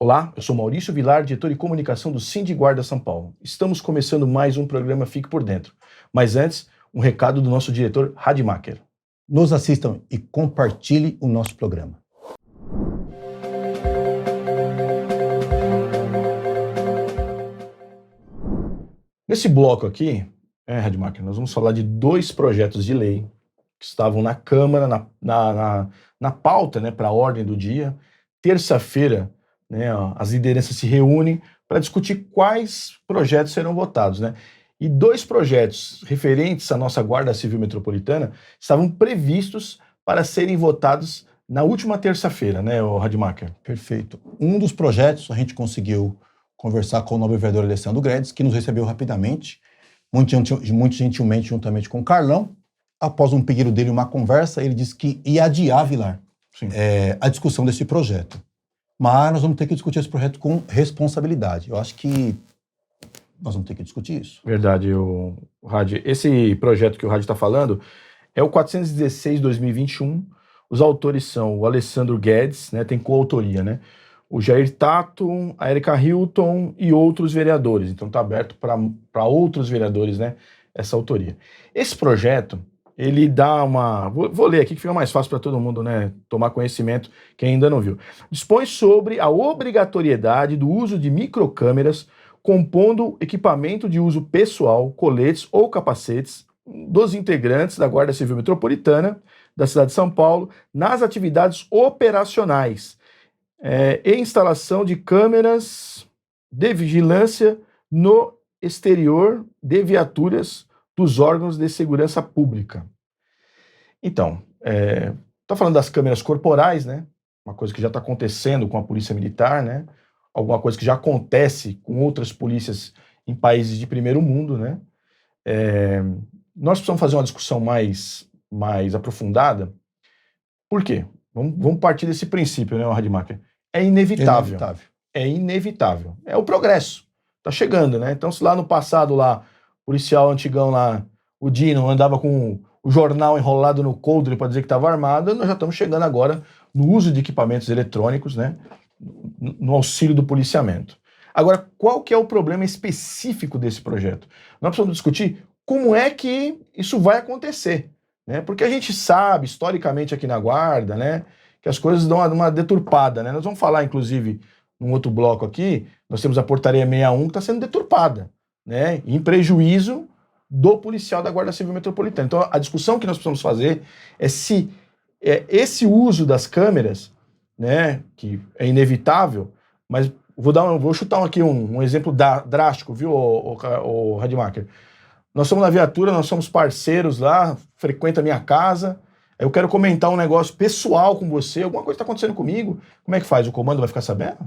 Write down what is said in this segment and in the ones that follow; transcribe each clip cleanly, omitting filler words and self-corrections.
Olá, eu sou Maurício Vilar, diretor de comunicação do Sindiguarda São Paulo. Estamos começando mais um programa Fique por Dentro. Mas antes, um recado do nosso diretor Rademacher. Nos assistam e compartilhe o nosso programa. Nesse bloco aqui, Rademacher, nós vamos falar de 2 projetos de lei que estavam na Câmara, na pauta, para a ordem do dia. Terça-feira, as lideranças se reúnem para discutir quais projetos serão votados, E 2 projetos referentes à nossa Guarda Civil Metropolitana estavam previstos para serem votados na última terça-feira, Rademacher? Perfeito. Um dos projetos a gente conseguiu conversar com o nobre vereador Alessandro Guedes, que nos recebeu rapidamente, muito gentilmente, juntamente com o Carlão. Após um pedido dele, uma conversa, ele disse que ia adiar, Vilar, a discussão desse projeto. Mas nós vamos ter que discutir esse projeto com responsabilidade. Eu acho que nós vamos ter que discutir isso. Verdade, Rad. Esse projeto que o Rad está falando é o 416/2021. Os autores são o Alessandro Guedes, tem coautoria, o Jair Tato, a Erika Hilton e outros vereadores. Então está aberto para outros vereadores, essa autoria. Esse projeto, ele dá uma... Vou ler aqui que fica mais fácil para todo mundo, tomar conhecimento, quem ainda não viu. Dispõe sobre a obrigatoriedade do uso de microcâmeras compondo equipamento de uso pessoal, coletes ou capacetes dos integrantes da Guarda Civil Metropolitana da cidade de São Paulo nas atividades operacionais e instalação de câmeras de vigilância no exterior de viaturas dos órgãos de segurança pública. Então, tá falando das câmeras corporais, uma coisa que já está acontecendo com a Polícia Militar, alguma coisa que já acontece com outras polícias em países de primeiro mundo, Nós precisamos fazer uma discussão mais aprofundada. Por quê? Vamos partir desse princípio, Rademacher? É inevitável. É inevitável. É o progresso. Tá chegando, Então, se lá no passado, o policial antigão lá, o Dino, andava com o jornal enrolado no coldre para dizer que estava armado, nós já estamos chegando agora no uso de equipamentos eletrônicos, no auxílio do policiamento. Agora, qual que é o problema específico desse projeto? Nós precisamos discutir como é que isso vai acontecer, Porque a gente sabe, historicamente aqui na Guarda, que as coisas dão uma deturpada, Nós vamos falar, inclusive, num outro bloco aqui, nós temos a portaria 61 que está sendo deturpada, em prejuízo do policial da Guarda Civil Metropolitana. Então, a discussão que nós precisamos fazer é se esse uso das câmeras, que é inevitável, mas vou chutar aqui um exemplo drástico, viu, o Rademacher? Nós somos na viatura, nós somos parceiros lá, frequenta a minha casa, eu quero comentar um negócio pessoal com você, alguma coisa está acontecendo comigo, como é que faz? O comando vai ficar sabendo?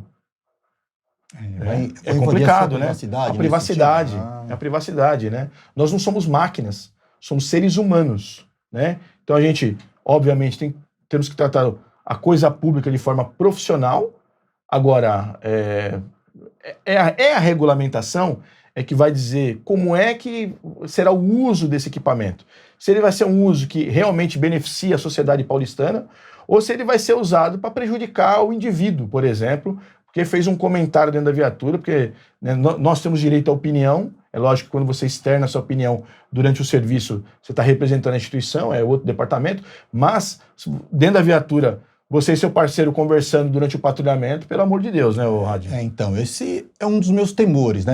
É complicado, A privacidade, a privacidade, Nós não somos máquinas, somos seres humanos, Então a gente, obviamente, temos que tratar a coisa pública de forma profissional. Agora, a regulamentação que vai dizer como é que será o uso desse equipamento. Se ele vai ser um uso que realmente beneficia a sociedade paulistana ou se ele vai ser usado para prejudicar o indivíduo, por exemplo, porque fez um comentário dentro da viatura, porque nós temos direito à opinião. É lógico que quando você externa a sua opinião durante o serviço, você está representando a instituição, é outro departamento, mas dentro da viatura, você e seu parceiro conversando durante o patrulhamento, pelo amor de Deus, Rad? Então, esse é um dos meus temores,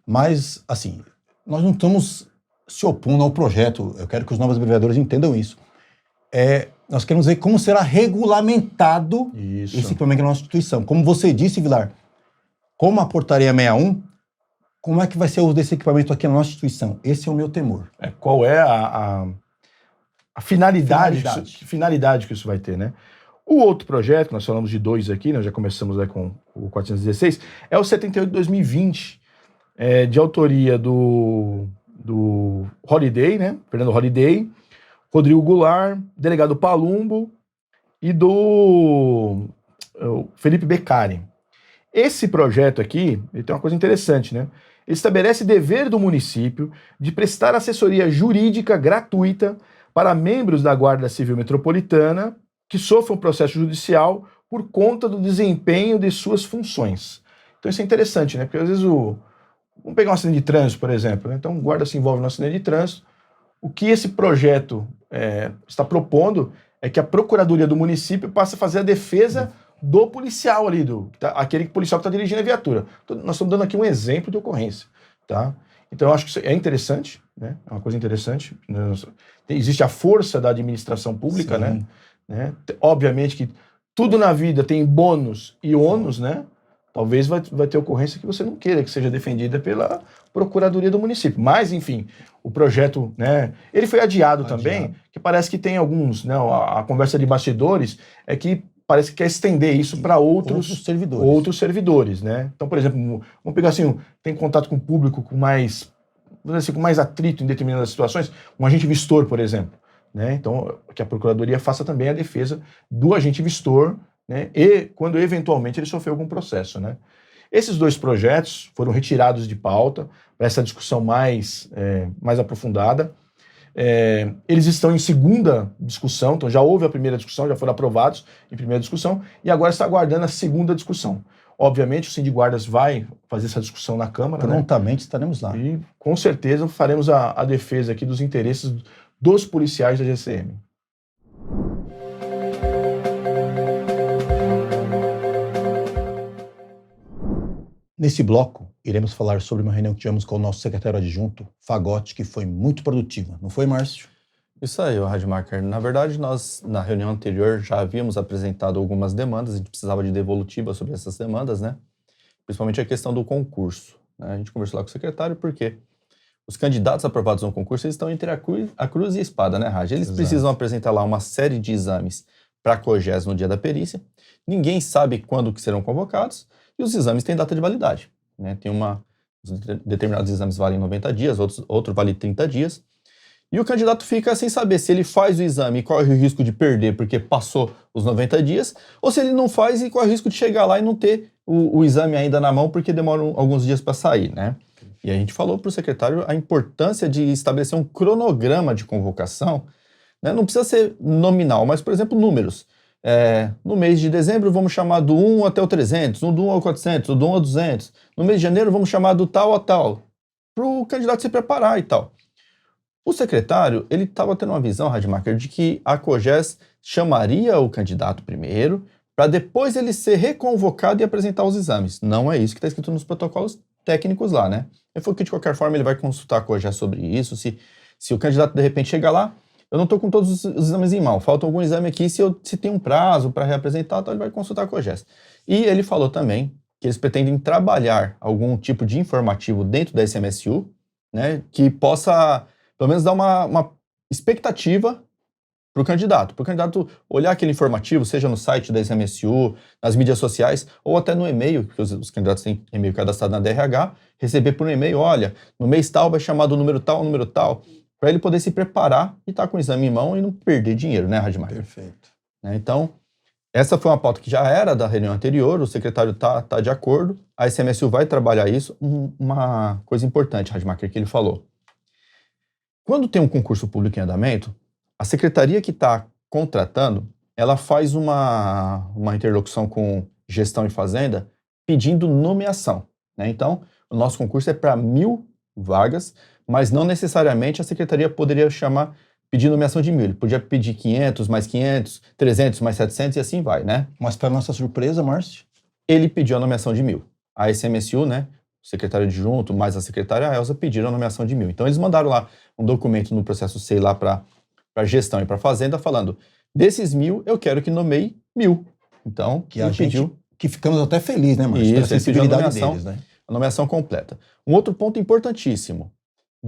Mas, assim, nós não estamos se opondo ao projeto, eu quero que os novos vereadores entendam isso. Nós queremos ver como será regulamentado esse equipamento na nossa instituição. Como você disse, Vilar, como a portaria 61, como é que vai ser o uso desse equipamento aqui na nossa instituição? Esse é o meu temor. Qual é a finalidade que isso vai ter, O outro projeto, nós falamos de 2 aqui, nós já começamos com o 416, é o 78/2020, de autoria do Holiday, Fernando Holiday, Rodrigo Goulart, delegado Palumbo e do Felipe Beccari. Esse projeto aqui, ele tem uma coisa interessante, Ele estabelece dever do município de prestar assessoria jurídica gratuita para membros da Guarda Civil Metropolitana que sofram processo judicial por conta do desempenho de suas funções. Então isso é interessante, né? Porque às vezes vamos pegar um acidente de trânsito, por exemplo, né? Então o guarda se envolve no acidente de trânsito. O que esse projeto está propondo é que a Procuradoria do município passe a fazer a defesa do policial ali, aquele policial que está dirigindo a viatura. Nós estamos dando aqui um exemplo de ocorrência, tá? Então eu acho que isso é interessante, né? É uma coisa interessante. Existe a força da administração pública, né? Obviamente que tudo na vida tem bônus e ônus, né? Talvez vai ter ocorrência que você não queira que seja defendida pela Procuradoria do município. Mas, enfim, o projeto, né? Ele foi adiado também, que parece que tem alguns, né? A conversa de bastidores é que parece que quer estender isso para outros servidores, né? Então, por exemplo, vamos pegar assim, tem contato com o público com mais, vamos dizer assim, com mais atrito em determinadas situações, um agente vistor, por exemplo, né? Então, que a Procuradoria faça também a defesa do agente vistor, né? E quando eventualmente ele sofreu algum processo, né? Esses dois projetos foram retirados de pauta para essa discussão mais aprofundada. Eles estão em segunda discussão, então já houve a primeira discussão, já foram aprovados em primeira discussão, e agora está aguardando a segunda discussão. Obviamente, o Sindiguardas vai fazer essa discussão na Câmara. Prontamente, né? Estaremos lá. E com certeza faremos a defesa aqui dos interesses dos policiais da GCM. Nesse bloco, iremos falar sobre uma reunião que tivemos com o nosso secretário adjunto, Fagotti, que foi muito produtiva. Não foi, Márcio? Isso aí, Rademacher. Na verdade, nós, na reunião anterior, já havíamos apresentado algumas demandas, a gente precisava de devolutiva sobre essas demandas, né? Principalmente a questão do concurso, né? A gente conversou lá com o secretário porque os candidatos aprovados no concurso eles estão entre a cruz e a espada, né, Raj? Eles precisam apresentar lá uma série de exames para a COGES no dia da perícia. Ninguém sabe quando que serão convocados e os exames têm data de validade, né? Tem determinados exames valem 90 dias, outro vale 30 dias. E o candidato fica sem saber se ele faz o exame e corre o risco de perder porque passou os 90 dias, ou se ele não faz e corre o risco de chegar lá e não ter o exame ainda na mão porque demora alguns dias para sair, né? E a gente falou para o secretário a importância de estabelecer um cronograma de convocação, né? Não precisa ser nominal, mas, por exemplo, números. No mês de dezembro vamos chamar do 1 até o 300, do 1 ao 400, do 1 ao 200. No mês de janeiro vamos chamar do tal a tal, para o candidato se preparar e tal. O secretário, ele estava tendo uma visão, Rademacher, de que a COGES chamaria o candidato primeiro, para depois ele ser reconvocado e apresentar os exames. Não é isso que está escrito nos protocolos técnicos lá, né? Ele falou que, de qualquer forma, ele vai consultar a COGES sobre isso. Se o candidato, de repente, chegar lá, eu não estou com todos os exames em mão, falta algum exame aqui, se tem um prazo para reapresentar, então ele vai consultar a COGES. E ele falou também que eles pretendem trabalhar algum tipo de informativo dentro da SMSU, né, que possa, pelo menos, dar uma expectativa para o candidato olhar aquele informativo, seja no site da SMSU, nas mídias sociais, ou até no e-mail, porque os candidatos têm e-mail cadastrado na DRH, receber por um e-mail, olha, no mês tal vai chamar do número tal, para ele poder se preparar e estar com o exame em mão e não perder dinheiro, né, Rademacher? Perfeito. Então, essa foi uma pauta que já era da reunião anterior, o secretário tá de acordo, a SMSU vai trabalhar isso. Uma coisa importante, Rademacher, que ele falou. Quando tem um concurso público em andamento, a secretaria que está contratando, ela faz uma interlocução com gestão e fazenda pedindo nomeação, né? Então, o nosso concurso é para 1.000 vagas, mas não necessariamente a secretaria poderia pedir nomeação de 1.000. Ele podia pedir 500, mais 500, 300, mais 700 e assim vai, né? Mas para nossa surpresa, Márcio, ele pediu a nomeação de 1.000. A SMSU, né, o secretário adjunto, mais a secretária Elza pediram a nomeação de 1.000. Então eles mandaram lá um documento no processo SEI lá para gestão e para fazenda falando, desses 1.000 eu quero que nomeie 1.000. Então, que a gente pediu, que ficamos até felizes, né, Márcio? Isso, a sensibilidade deles, né? A nomeação completa. Um outro ponto importantíssimo.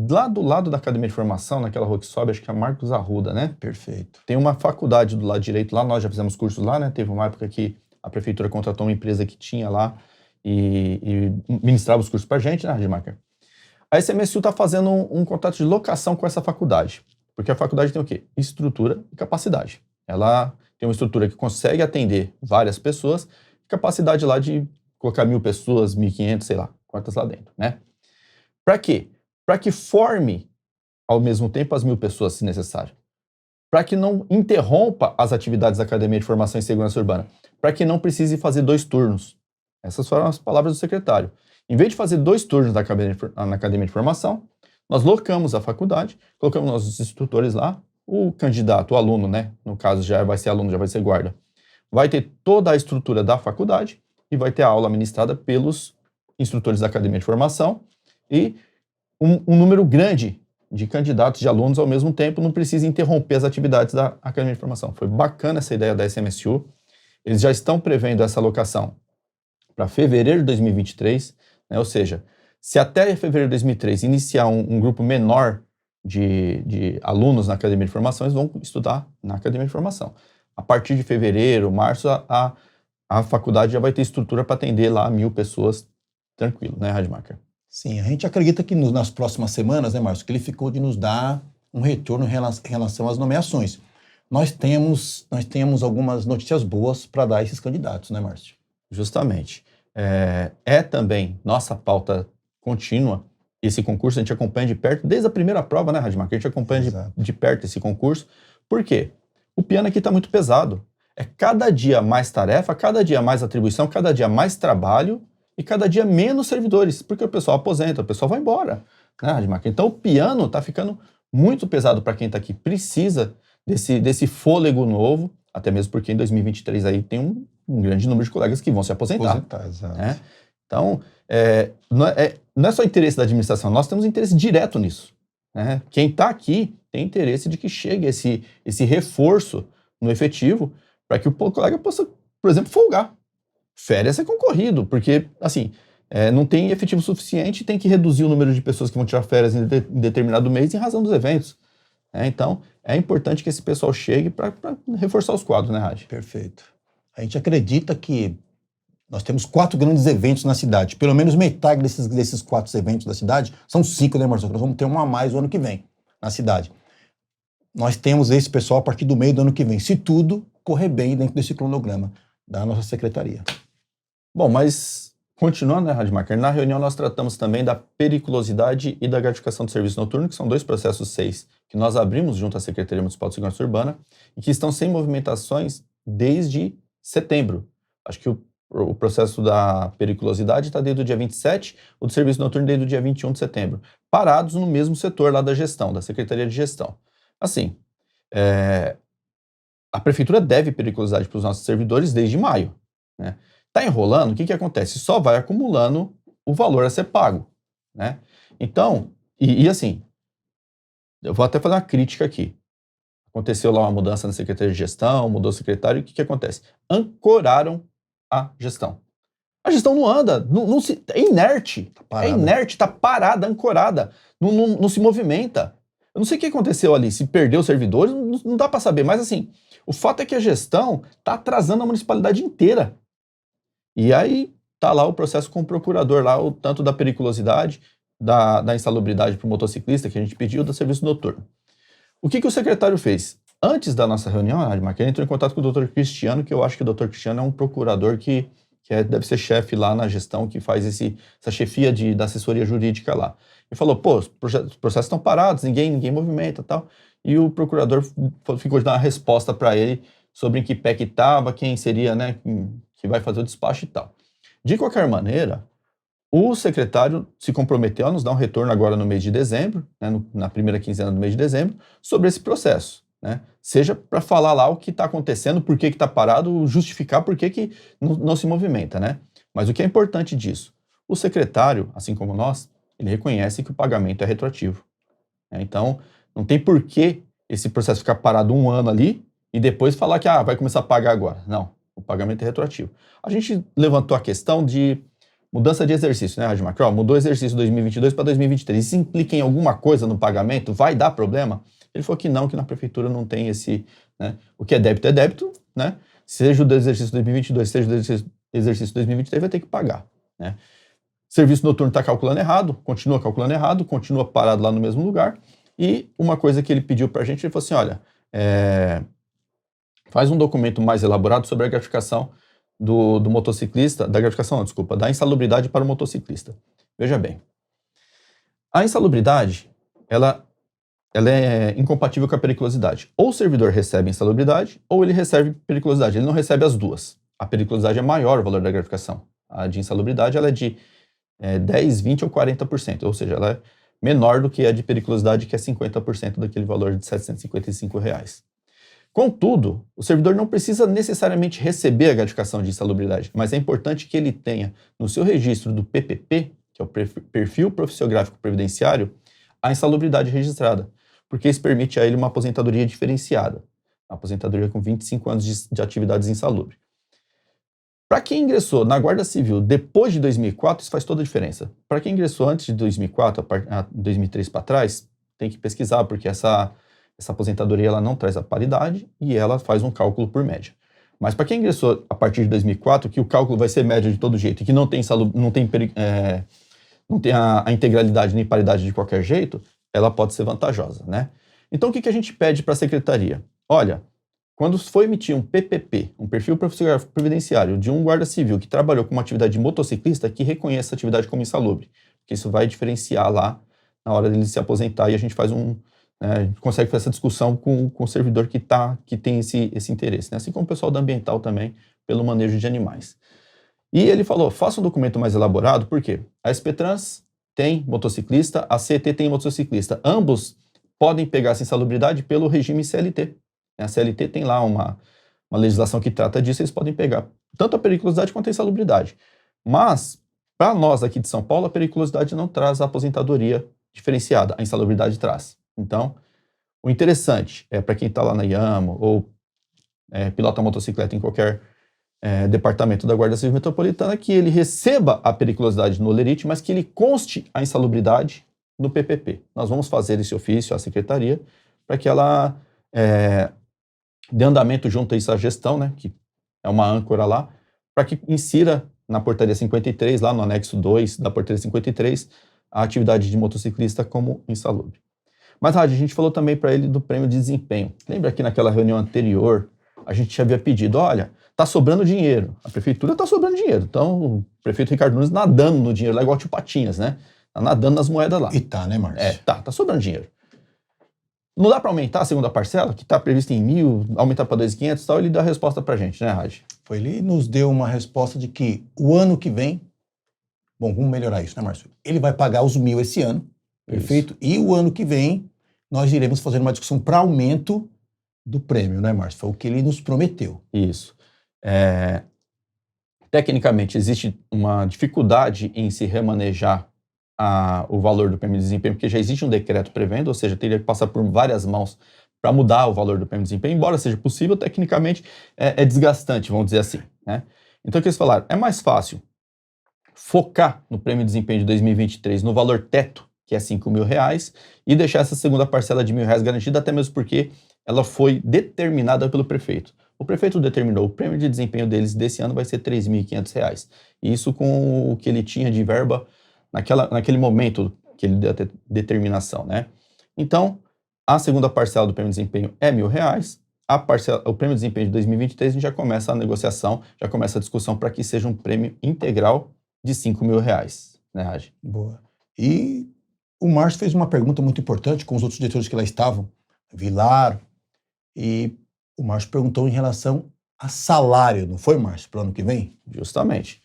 Lá do lado da Academia de Formação, naquela rua que sobe, acho que é Marcos Arruda, né? Perfeito. Tem uma faculdade do lado direito lá, nós já fizemos cursos lá, né? Teve uma época que a prefeitura contratou uma empresa que tinha lá e ministrava os cursos pra gente, né, Rademacher? A SMSU está fazendo um contrato de locação com essa faculdade, porque a faculdade tem o quê? Estrutura e capacidade. Ela tem uma estrutura que consegue atender várias pessoas, capacidade lá de colocar 1.000 pessoas, 1.500, sei lá, quantas lá dentro, né? Para quê? Para que forme, ao mesmo tempo, as 1.000 pessoas, se necessário. para que não interrompa as atividades da Academia de Formação em Segurança Urbana, para que não precise fazer 2 turnos. Essas foram as palavras do secretário. Em vez de fazer 2 turnos na Academia de Formação, nós locamos a faculdade, colocamos nossos instrutores lá, o candidato, o aluno, né? No caso já vai ser aluno, já vai ser guarda, vai ter toda a estrutura da faculdade e vai ter a aula ministrada pelos instrutores da Academia de Formação e um número grande de candidatos, de alunos ao mesmo tempo, não precisa interromper as atividades da Academia de Formação. Foi bacana essa ideia da SMSU. Eles já estão prevendo essa alocação para fevereiro de 2023, né? Ou seja, se até fevereiro de 2003 iniciar um grupo menor de alunos na Academia de Formação, eles vão estudar na Academia de Formação. A partir de fevereiro, março, a faculdade já vai ter estrutura para atender lá 1.000 pessoas tranquilo, né, Rademacher? Sim, a gente acredita que nas próximas semanas, né, Márcio, que ele ficou de nos dar um retorno em relação às nomeações. Nós temos algumas notícias boas para dar a esses candidatos, né, Márcio? Justamente. Também nossa pauta contínua esse concurso, a gente acompanha de perto, desde a primeira prova, né, Rademacher? A gente acompanha de perto esse concurso. Por quê? O piano aqui está muito pesado. É cada dia mais tarefa, cada dia mais atribuição, cada dia mais trabalho e cada dia menos servidores, porque o pessoal aposenta, o pessoal vai embora, né, Rademacher? Então o piano está ficando muito pesado para quem está aqui. Precisa desse fôlego novo, até mesmo porque em 2023 aí tem um grande número de colegas que vão se aposentar. Né? Então, não é só interesse da administração, nós temos interesse direto nisso. Né? Quem está aqui tem interesse de que chegue esse reforço no efetivo para que o colega possa, por exemplo, folgar. Férias é concorrido, porque, assim, não tem efetivo suficiente, tem que reduzir o número de pessoas que vão tirar férias em determinado mês em razão dos eventos. Então, é importante que esse pessoal chegue para reforçar os quadros, né, Rad? Perfeito. A gente acredita que nós temos 4 grandes eventos na cidade. Pelo menos metade desses 4 eventos da cidade, são 5, né, Marcelo? Nós vamos ter um a mais o ano que vem na cidade. Nós temos esse pessoal a partir do meio do ano que vem, se tudo correr bem dentro desse cronograma da nossa secretaria. Bom, mas continuando, né, Rademacher, na reunião nós tratamos também da periculosidade e da gratificação do serviço noturno, que são 2 processos 6 que nós abrimos junto à Secretaria Municipal de Segurança Urbana e que estão sem movimentações desde setembro. Acho que o processo da periculosidade está desde o dia 27, o do serviço noturno desde o dia 21 de setembro, parados no mesmo setor lá da gestão, da Secretaria de Gestão. Assim, a Prefeitura deve periculosidade para os nossos servidores desde maio, né? Está enrolando, o que acontece? Só vai acumulando o valor a ser pago, né? Então, assim, eu vou até fazer uma crítica aqui. Aconteceu lá uma mudança na Secretaria de Gestão, mudou o secretário, o que acontece? Ancoraram a gestão. A gestão não anda, é inerte. É inerte, está parada, ancorada, não se movimenta. Eu não sei o que aconteceu ali, se perdeu os servidores, não dá para saber, mas assim, o fato é que a gestão está atrasando a municipalidade inteira. E aí tá lá o processo com o procurador lá, o tanto da periculosidade, da insalubridade para o motociclista que a gente pediu, do serviço noturno. O que o secretário fez? Antes da nossa reunião, ele entrou em contato com o doutor Cristiano, que eu acho que o doutor Cristiano é um procurador que deve ser chefe lá na gestão, que faz essa chefia da assessoria jurídica lá. Ele falou, pô, os processos estão parados, ninguém movimenta e tal. E o procurador ficou de dar uma resposta para ele sobre em que pé que estava, quem seria, né, que vai fazer o despacho e tal. De qualquer maneira, o secretário se comprometeu a nos dar um retorno agora no mês de dezembro, né, na primeira quinzena do mês de dezembro, sobre esse processo. Né? Seja para falar lá o que está acontecendo, por que está parado, justificar por que não se movimenta. Né? Mas o que é importante disso? O secretário, assim como nós, ele reconhece que o pagamento é retroativo. Né? Então, não tem por que esse processo ficar parado um ano ali e depois falar que vai começar a pagar agora. Não, o pagamento é retroativo. A gente levantou a questão de mudança de exercício, né, Rademacher? Mudou o exercício 2022 para 2023. Isso implica em alguma coisa no pagamento? Vai dar problema? Ele falou que não, que na prefeitura não tem esse... Né, o que é débito, né? Seja o do exercício 2022, seja o do exercício 2023, vai ter que pagar. Né? Serviço noturno está calculando errado, continua calculando errado, continua parado lá no mesmo lugar. E uma coisa que ele pediu para a gente, ele falou assim, olha, faz um documento mais elaborado sobre a gratificação do motociclista, da insalubridade para o motociclista. Veja bem, a insalubridade, ela ela é incompatível com a periculosidade. Ou o servidor recebe insalubridade, ou ele recebe periculosidade. Ele não recebe as duas. A periculosidade é maior o valor da gratificação. A de insalubridade ela é de 10, 20 ou 40%, ou seja, ela é menor do que a de periculosidade, que é 50% daquele valor de R$ 755. Contudo, o servidor não precisa necessariamente receber a gratificação de insalubridade, mas é importante que ele tenha no seu registro do PPP, que é o Perfil Profissiográfico Previdenciário, a insalubridade registrada, porque isso permite a ele uma aposentadoria diferenciada, uma aposentadoria com 25 anos de atividades insalubres. Para quem ingressou na Guarda Civil depois de 2004, isso faz toda a diferença. Para quem ingressou antes de 2004, 2003 para trás, tem que pesquisar, porque essa aposentadoria ela não traz a paridade e ela faz um cálculo por média. Mas para quem ingressou a partir de 2004, que o cálculo vai ser média de todo jeito e que não tem a integralidade nem paridade de qualquer jeito, ela pode ser vantajosa, né? Então, o que a gente pede para a Secretaria? Olha, quando for emitir um PPP, um Perfil Profissiográfico Previdenciário, de um guarda civil que trabalhou com uma atividade de motociclista, que reconheça a atividade como insalubre, porque isso vai diferenciar lá na hora dele se aposentar e a gente faz a gente consegue fazer essa discussão com o servidor que tem esse interesse, né? Assim como o pessoal da ambiental também, pelo manejo de animais. E ele falou, faça um documento mais elaborado, por quê? A SP-Trans tem motociclista, a CET tem motociclista. Ambos podem pegar essa insalubridade pelo regime CLT. A CLT tem lá uma legislação que trata disso, eles podem pegar tanto a periculosidade quanto a insalubridade. Mas, para nós aqui de São Paulo, a periculosidade não traz a aposentadoria diferenciada, a insalubridade traz. Então, o interessante é para quem está lá na IAMO ou pilota motocicleta em qualquer departamento da Guarda Civil Metropolitana, que ele receba a periculosidade no olerite, mas que ele conste a insalubridade no PPP. Nós vamos fazer esse ofício à Secretaria para que ela dê andamento junto a isso à gestão, né, que é uma âncora lá, para que insira na portaria 53, lá no anexo 2 da portaria 53, a atividade de motociclista como insalubre. Mas, Rádio, a gente falou também para ele do prêmio de desempenho. Lembra que naquela reunião anterior, a gente já havia pedido, olha, está sobrando dinheiro, a prefeitura está sobrando dinheiro, então o prefeito Ricardo Nunes nadando no dinheiro, lá igual tio Patinhas, né? Tá nadando nas moedas lá. E tá, né, Márcio? Tá sobrando dinheiro. Não dá para aumentar a segunda parcela, que está prevista em 1.000, aumentar para 2.500 e tal, ele dá a resposta para a gente, né, Rádio? Ele nos deu uma resposta de que o ano que vem, bom, vamos melhorar isso, né, Márcio? Ele vai pagar os 1.000 esse ano, perfeito? Isso. E o ano que vem, nós iremos fazer uma discussão para aumento do prêmio, né, Márcio? Foi o que ele nos prometeu. Isso. Tecnicamente, existe uma dificuldade em se remanejar o valor do prêmio de desempenho, porque já existe um decreto prevendo, ou seja, teria que passar por várias mãos para mudar o valor do prêmio de desempenho, embora seja possível, tecnicamente é desgastante, vamos dizer assim, né? Então, o que eles falaram? É mais fácil focar no prêmio de desempenho de 2023 no valor teto, que é R$5.000, e deixar essa segunda parcela de R$1.000 garantida, até mesmo porque ela foi determinada pelo prefeito. O prefeito determinou o prêmio de desempenho deles desse ano vai ser R$3.500. Isso com o que ele tinha de verba naquele momento que ele deu a determinação, né? Então, a segunda parcela do prêmio de desempenho é R$1.000. O prêmio de desempenho de 2023, a gente já começa a negociação, já começa a discussão para que seja um prêmio integral de R$5.000, né, Raj? Boa. E o Márcio fez uma pergunta muito importante com os outros diretores que lá estavam, Vilar, e o Márcio perguntou em relação a salário, não foi, Márcio, para o ano que vem? Justamente.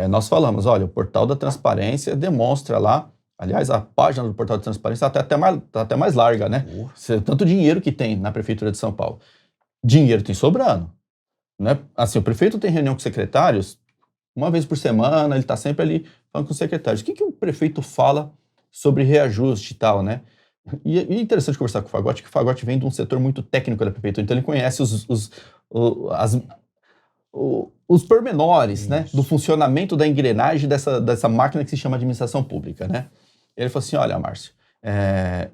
Nós falamos, olha, o portal da transparência demonstra lá, aliás, a página do portal da transparência está até mais larga, né? Tanto dinheiro que tem na Prefeitura de São Paulo. Dinheiro tem sobrando, né? Assim, o prefeito tem reunião com secretários uma vez por semana, ele está sempre ali falando com os secretários. O que o prefeito fala sobre reajuste e tal, né? E é interessante conversar com o Fagotti, que o Fagotti vem de um setor muito técnico da prefeitura, então ele conhece os pormenores, né, do funcionamento da engrenagem dessa máquina que se chama administração pública, né? Ele falou assim, olha, Márcio,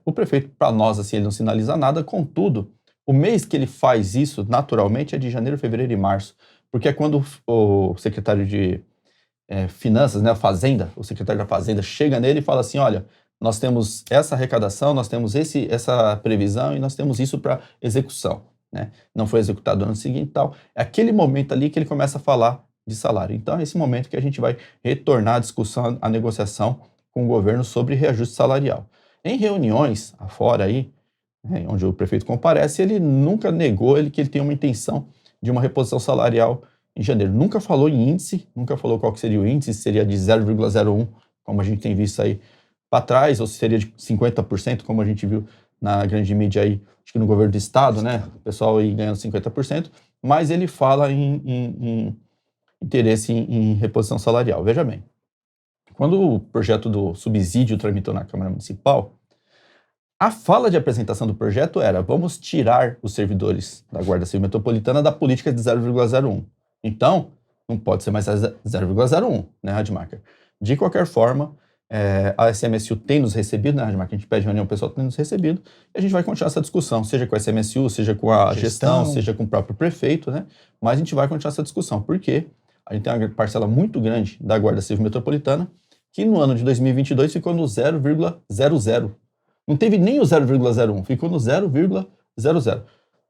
o prefeito, para nós, assim, ele não sinaliza nada, contudo, o mês que ele faz isso, naturalmente, é de janeiro, fevereiro e março, porque é quando o secretário de Finanças, né, o secretário da Fazenda chega nele e fala assim, olha, nós temos essa arrecadação, nós temos essa previsão e nós temos isso para execução, né? Não foi executado no ano seguinte e tal. É aquele momento ali que ele começa a falar de salário. Então, é esse momento que a gente vai retornar à discussão, à negociação com o governo sobre reajuste salarial. Em reuniões afora aí, né, onde o prefeito comparece, ele nunca negou que ele tem uma intenção de uma reposição salarial em janeiro. Nunca falou em índice, nunca falou qual que seria o índice, se seria de 0,01, como a gente tem visto aí para trás, ou se seria de 50%, como a gente viu na grande mídia aí, acho que no governo do estado, né? O pessoal aí ganhando 50%, mas ele fala em interesse em reposição salarial. Veja bem, quando o projeto do subsídio tramitou na Câmara Municipal, a fala de apresentação do projeto era: vamos tirar os servidores da Guarda Civil Metropolitana da política de 0,01. Então, não pode ser mais 0,01, né, Rademacher? De qualquer forma, a SMSU tem nos recebido, né, Rademacher? A gente pede reunião, o pessoal tem nos recebido, e a gente vai continuar essa discussão, seja com a SMSU, seja com a gestão, seja com o próprio prefeito, né? Mas a gente vai continuar essa discussão, porque a gente tem uma parcela muito grande da Guarda Civil Metropolitana que no ano de 2022 ficou no 0,00. Não teve nem o 0,01, ficou no 0,00.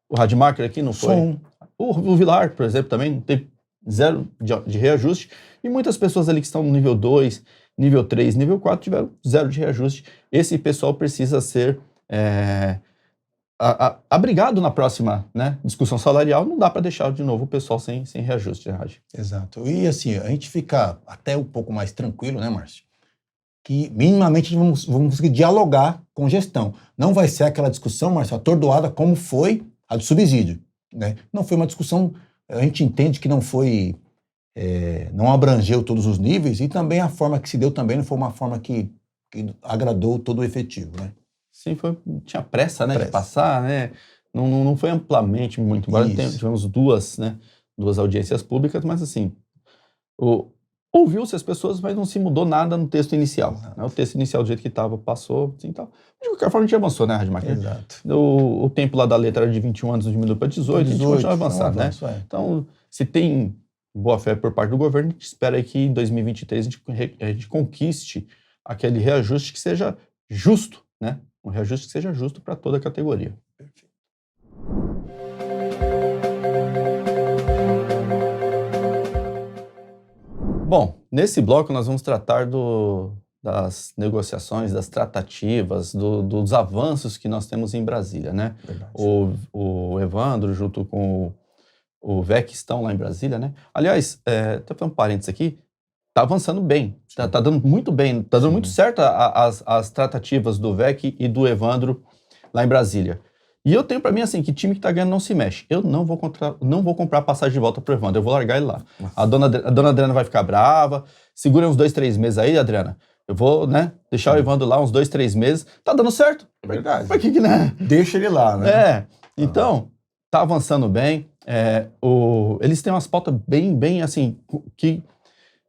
O Rademacher aqui não foi. O Vilar, por exemplo, também não teve zero de reajuste. E muitas pessoas ali que estão no nível 2, nível 3, nível 4 tiveram zero de reajuste. Esse pessoal precisa ser abrigado na próxima, né, discussão salarial. Não dá para deixar de novo o pessoal sem reajuste, né, Rádio? Exato. E assim, a gente fica até um pouco mais tranquilo, né, Márcio? Que minimamente vamos conseguir dialogar com gestão. Não vai ser aquela discussão, Márcio, atordoada como foi a do subsídio, né? Não foi uma discussão, a gente entende que não foi, não abrangeu todos os níveis, e também a forma que se deu também não foi uma forma que agradou todo o efetivo, né? Sim, tinha pressa, né, de passar, né? Não foi amplamente muito, embora tivemos duas audiências públicas, mas assim, ouviu-se as pessoas, mas não se mudou nada no texto inicial. Né? O texto inicial, do jeito que estava, passou, assim, tal. De qualquer forma, a gente avançou, né, Rademacher? Exato. O tempo lá da letra era de 21 anos, diminuiu para 18, a gente continua avançando, né? Então, se tem boa fé por parte do governo, a gente espera aí que em 2023 a gente conquiste aquele reajuste que seja justo, né? Um reajuste que seja justo para toda a categoria. Perfeito. Bom, nesse bloco nós vamos tratar das negociações, das tratativas, dos avanços que nós temos em Brasília, né? O Evandro, junto com o VEC, estão lá em Brasília, né? Aliás, estou fazendo um parênteses aqui, está avançando bem, está dando muito bem, está dando muito certo as tratativas do VEC e do Evandro lá em Brasília. E eu tenho para mim assim, que time que tá ganhando não se mexe. Eu não vou comprar passagem de volta pro Evandro, eu vou largar ele lá. A dona Adriana vai ficar brava, segura uns 2, 3 meses aí, Adriana. Eu vou, né, deixar o Evandro lá uns 2, 3 meses. Tá dando certo. É verdade. Por que né? Deixa ele lá, né? Então, tá avançando bem. Eles têm umas pautas bem assim, que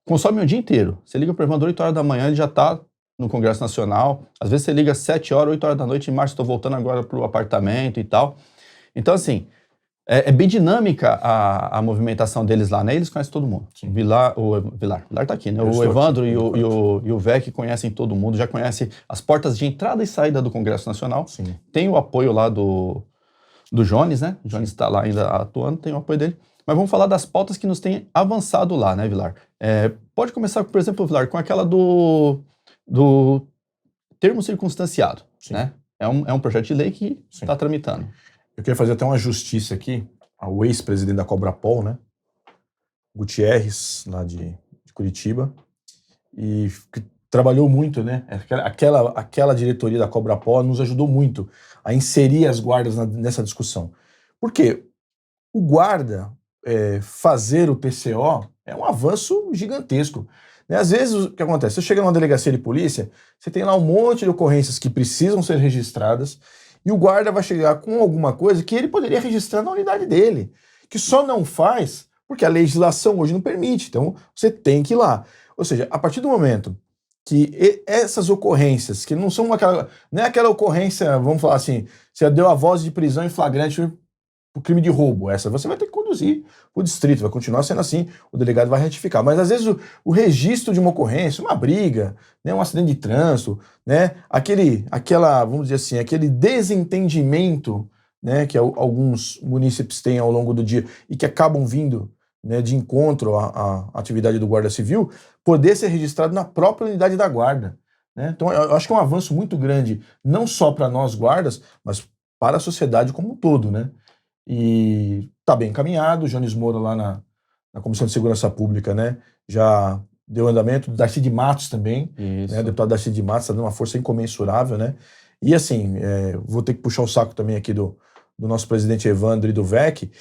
consomem o dia inteiro. Você liga pro Evandro 8 horas da manhã, ele já tá no Congresso Nacional. Às vezes você liga 7 horas, 8 horas da noite, em março estou voltando agora pro apartamento e tal. Então, assim, é bem dinâmica a movimentação deles lá, né? Eles conhecem todo mundo. O Vilar tá aqui, né? O Evandro aqui, e o VEC conhecem todo mundo, já conhecem as portas de entrada e saída do Congresso Nacional. Sim. Tem o apoio lá do Jones, né? O Jones está lá ainda atuando, tem o apoio dele. Mas vamos falar das pautas que nos têm avançado lá, né, Vilar? Pode começar, por exemplo, Vilar, com aquela do termo circunstanciado, né? É um projeto de lei que está tramitando. Eu queria fazer até uma justiça aqui ao ex-presidente da Cobrapol, né? Gutierrez, lá de Curitiba, e que trabalhou muito, né? Aquela diretoria da Cobrapol nos ajudou muito a inserir as guardas nessa discussão. Por quê? O guarda fazer o TCO é um avanço gigantesco. Às vezes, o que acontece? Você chega numa delegacia de polícia, você tem lá um monte de ocorrências que precisam ser registradas, e o guarda vai chegar com alguma coisa que ele poderia registrar na unidade dele, que só não faz porque a legislação hoje não permite. Então, você tem que ir lá. Ou seja, a partir do momento que essas ocorrências, que não são não é aquela ocorrência, vamos falar assim, você deu a voz de prisão em flagrante o crime de roubo, essa você vai ter que conduzir o distrito, vai continuar sendo assim, o delegado vai retificar. Mas às vezes o registro de uma ocorrência, uma briga, né, um acidente de trânsito, né, vamos dizer assim, aquele desentendimento, né, que alguns munícipes têm ao longo do dia e que acabam vindo, né, de encontro à atividade do Guarda Civil, poder ser registrado na própria unidade da Guarda. Né? Então eu acho que é um avanço muito grande, não só para nós guardas, mas para a sociedade como um todo, né? E está bem encaminhado, o Jones Moura lá na Comissão de Segurança Pública, né, já deu andamento, Darcy de Matos também, né, o deputado Darcy de Matos está dando uma força incomensurável, né? E assim, vou ter que puxar o saco também aqui do nosso presidente Evandro e do VEC,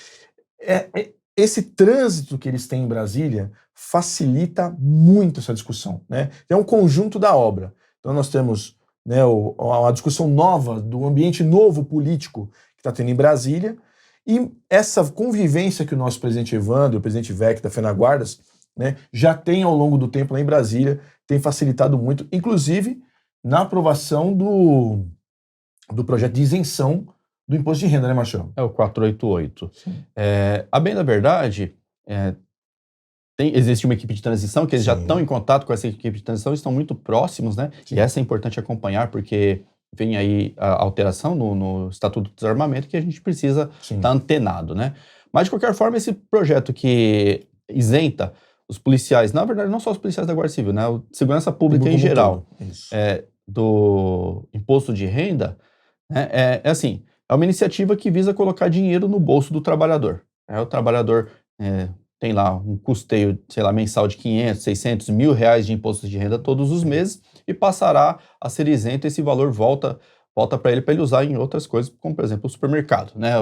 esse trânsito que eles têm em Brasília facilita muito essa discussão, né? É um conjunto da obra. Então nós temos, né, a discussão nova do ambiente novo político que está tendo em Brasília e essa convivência que o nosso presidente Evandro, o presidente VEC da Fenaguardas, né, já tem ao longo do tempo lá em Brasília, tem facilitado muito, inclusive na aprovação do projeto de isenção do imposto de renda, né, Marcelo? É o 488. A bem da verdade, existe uma equipe de transição que eles já estão em contato com essa equipe de transição, estão muito próximos, né? Sim. E essa é importante acompanhar, porque vem aí a alteração no Estatuto do Desarmamento que a gente precisa estar antenado, né? Mas, de qualquer forma, esse projeto que isenta os policiais, na verdade, não só os policiais da Guarda Civil, né? A segurança pública em geral, do imposto de renda, né? Assim, é uma iniciativa que visa colocar dinheiro no bolso do trabalhador. O trabalhador tem lá um custeio, sei lá, mensal de 500, 600, R$1.000 de imposto de renda todos os meses e passará a ser isento. Esse valor volta para ele usar em outras coisas, como, por exemplo, o supermercado, né?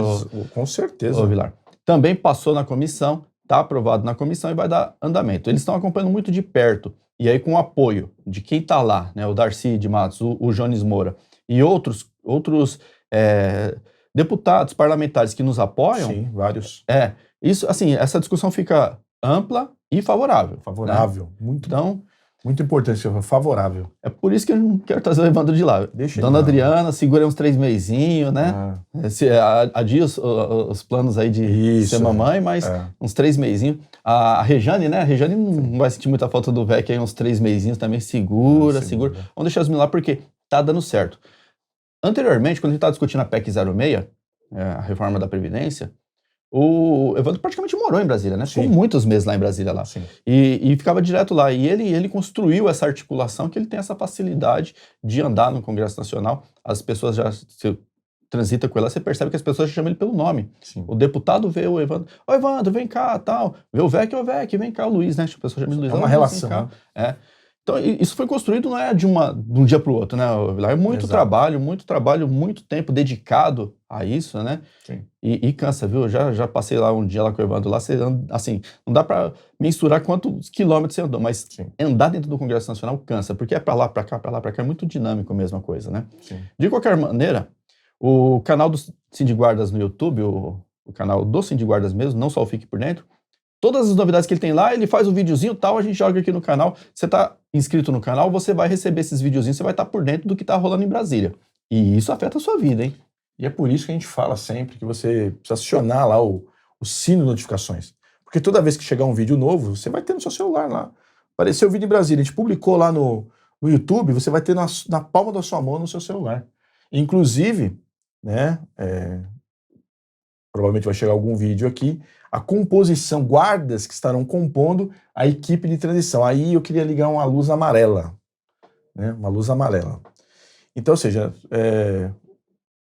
Com certeza. Ô, Vilar. Também passou na comissão, está aprovado na comissão e vai dar andamento. Eles estão acompanhando muito de perto, e aí com o apoio de quem está lá, né? O Darcy de Matos, o Jones Moura e outros deputados, parlamentares que nos apoiam. Sim, vários. Isso, assim, essa discussão fica ampla e favorável. Favorável. Né? Muito importante, favorável. É por isso que eu não quero trazer o Evandro de lá. Dona Adriana, segura uns 3 mesinhos, né? Adia os planos aí de ser mamãe, mas uns 3 mesinhos. A Rejane, né? A Rejane não vai sentir muita falta do VEC aí, uns 3 mesinhos também. Segura. Vamos deixar os meninos lá porque tá dando certo. Anteriormente, quando a gente estava discutindo a PEC 06, a reforma da Previdência, o Evandro praticamente morou em Brasília, né? Ficou muitos meses lá em Brasília lá. E ficava direto lá. E ele construiu essa articulação que ele tem essa facilidade de andar no Congresso Nacional. As pessoas já transitam com ele, você percebe que as pessoas chamam ele pelo nome. O deputado vê o Evandro, ô Evandro, vem cá, tal. Vê o VEC, vem cá, o Luiz, né? A pessoa chama ele Luiz. É uma relação. Então, isso foi construído não é de um dia para o outro, né? É muito trabalho, muito tempo dedicado a isso, né? E cansa, viu? Já passei lá um dia lá com o Evandro, lá você anda, assim, não dá para mensurar quantos quilômetros você andou, mas andar dentro do Congresso Nacional cansa, porque é para lá, para cá, é muito dinâmico a mesma coisa, né? De qualquer maneira, o canal do Sindiguardas no YouTube, o canal do Sindiguardas mesmo, não só o Fique Por Dentro, todas as novidades que ele tem lá, ele faz um videozinho tal, a gente joga aqui no canal. Você tá inscrito no canal, você vai receber esses videozinhos, você vai estar por dentro do que tá rolando em Brasília. E isso afeta a sua vida, hein? E é por isso que a gente fala sempre que você precisa acionar lá o sino de notificações. Porque toda vez que chegar um vídeo novo, você vai ter no seu celular lá. Apareceu o vídeo em Brasília, a gente publicou lá no YouTube, você vai ter na palma da sua mão no seu celular. Inclusive, né, provavelmente vai chegar algum vídeo aqui, a composição, guardas que estarão compondo a equipe de transição. Aí eu queria ligar uma luz amarela, né? Uma luz amarela. Então, ou seja,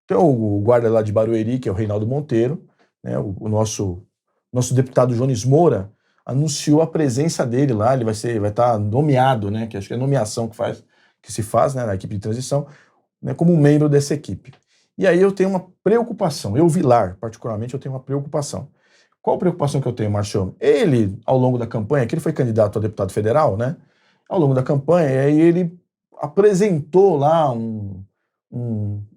tem o guarda lá de Barueri, que é o Reinaldo Monteiro, né? O nosso deputado Jones Moura anunciou a presença dele lá, ele vai estar nomeado, né? Que acho que é a nomeação que se faz, né, na equipe de transição, né, como um membro dessa equipe. E aí eu tenho uma preocupação, eu, Vilar, particularmente, eu tenho uma preocupação. Qual a preocupação que eu tenho, Marchão? Ele, ao longo da campanha, que ele foi candidato a deputado federal, né? Ao longo da campanha, aí ele apresentou lá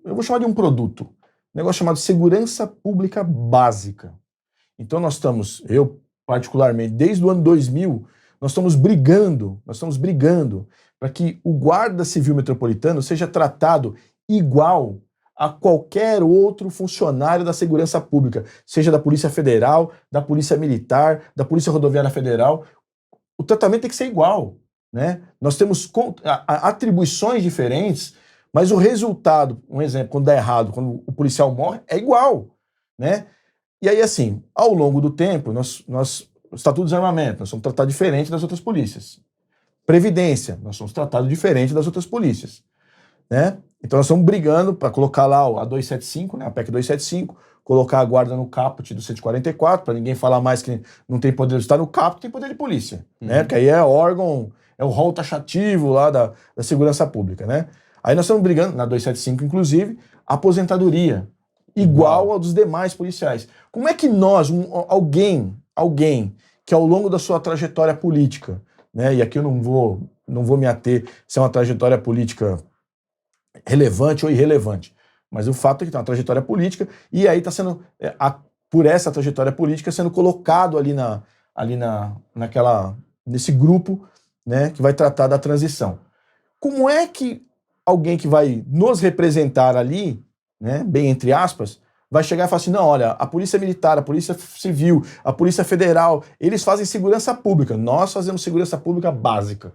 eu vou chamar de um produto, um negócio chamado Segurança Pública Básica. Então eu particularmente, desde o ano 2000, nós estamos brigando para que o guarda civil metropolitano seja tratado igual a qualquer outro funcionário da segurança pública, seja da Polícia Federal, da Polícia Militar, da Polícia Rodoviária Federal. O tratamento tem que ser igual, né? Nós temos atribuições diferentes, mas o resultado, um exemplo, quando dá errado, quando o policial morre, é igual, né? E aí, assim, ao longo do tempo, Estatuto de Desarmamento, nós somos tratados diferente das outras polícias. Previdência, nós somos tratados diferente das outras polícias, né? Então nós estamos brigando para colocar lá a 275, né, a PEC 275, colocar a guarda no caput do 144, para ninguém falar mais que não tem poder, está no caput, tem poder de polícia, né? Porque aí é órgão, é o rol taxativo lá da segurança pública, né? Aí nós estamos brigando, na 275 inclusive, aposentadoria, igual ao dos demais policiais. Como é que nós, alguém que ao longo da sua trajetória política, né, e aqui eu não vou me ater se é uma trajetória política relevante ou irrelevante, mas o fato é que tem uma trajetória política e aí está sendo, por essa trajetória política, sendo colocado nesse grupo, né, que vai tratar da transição. Como é que alguém que vai nos representar ali, né, bem entre aspas, vai chegar e falar assim, não, olha, a Polícia Militar, a Polícia Civil, a Polícia Federal, eles fazem segurança pública, nós fazemos segurança pública básica.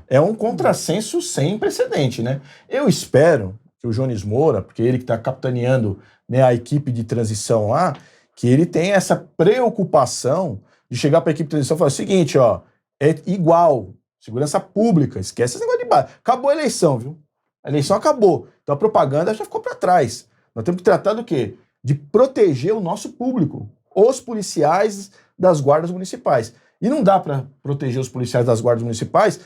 É um contrassenso sem precedente, né? Eu espero que o Jones Moura, porque ele que está capitaneando, né, a equipe de transição lá, que ele tenha essa preocupação de chegar para a equipe de transição e falar o seguinte, ó, é igual, segurança pública, esquece esse negócio de base. Acabou a eleição, viu? A eleição acabou, então a propaganda já ficou para trás. Nós temos que tratar do quê? De proteger o nosso público, os policiais das guardas municipais. E não dá para proteger os policiais das guardas municipais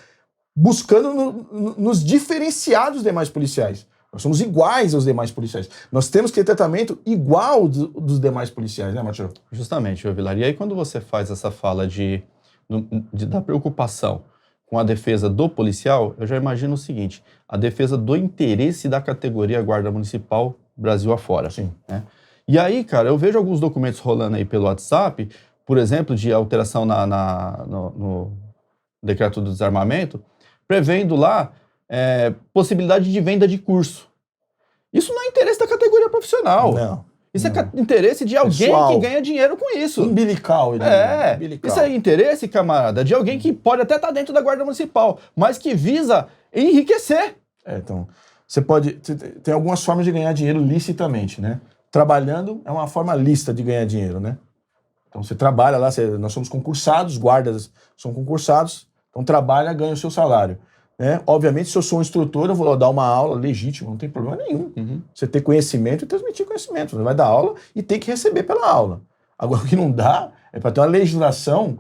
buscando nos diferenciar dos demais policiais. Nós somos iguais aos demais policiais. Nós temos que ter tratamento igual dos demais policiais, né, Matheus? Justamente, Vilar. E aí quando você faz essa fala da preocupação com a defesa do policial, eu já imagino o seguinte, a defesa do interesse da categoria Guarda Municipal Brasil afora. Sim. Né? E aí, cara, eu vejo alguns documentos rolando aí pelo WhatsApp, por exemplo, de alteração no decreto do desarmamento, prevendo lá possibilidade de venda de curso. Isso não é interesse da categoria profissional. Não. Isso é interesse de alguém que ganha dinheiro com isso. Umbilical. Umbilical. Isso é interesse, camarada, de alguém que pode até estar dentro da Guarda Municipal, mas que visa enriquecer. Então, tem algumas formas de ganhar dinheiro licitamente, né? Trabalhando é uma forma lícita de ganhar dinheiro, né? Então você trabalha lá, nós somos concursados, guardas são concursados, então trabalha, ganha o seu salário. Né? Obviamente, se eu sou um instrutor, eu vou dar uma aula legítima, não tem problema nenhum. Você ter conhecimento e transmitir conhecimento. Você vai dar aula e tem que receber pela aula. Agora, o que não dá é para ter uma legislação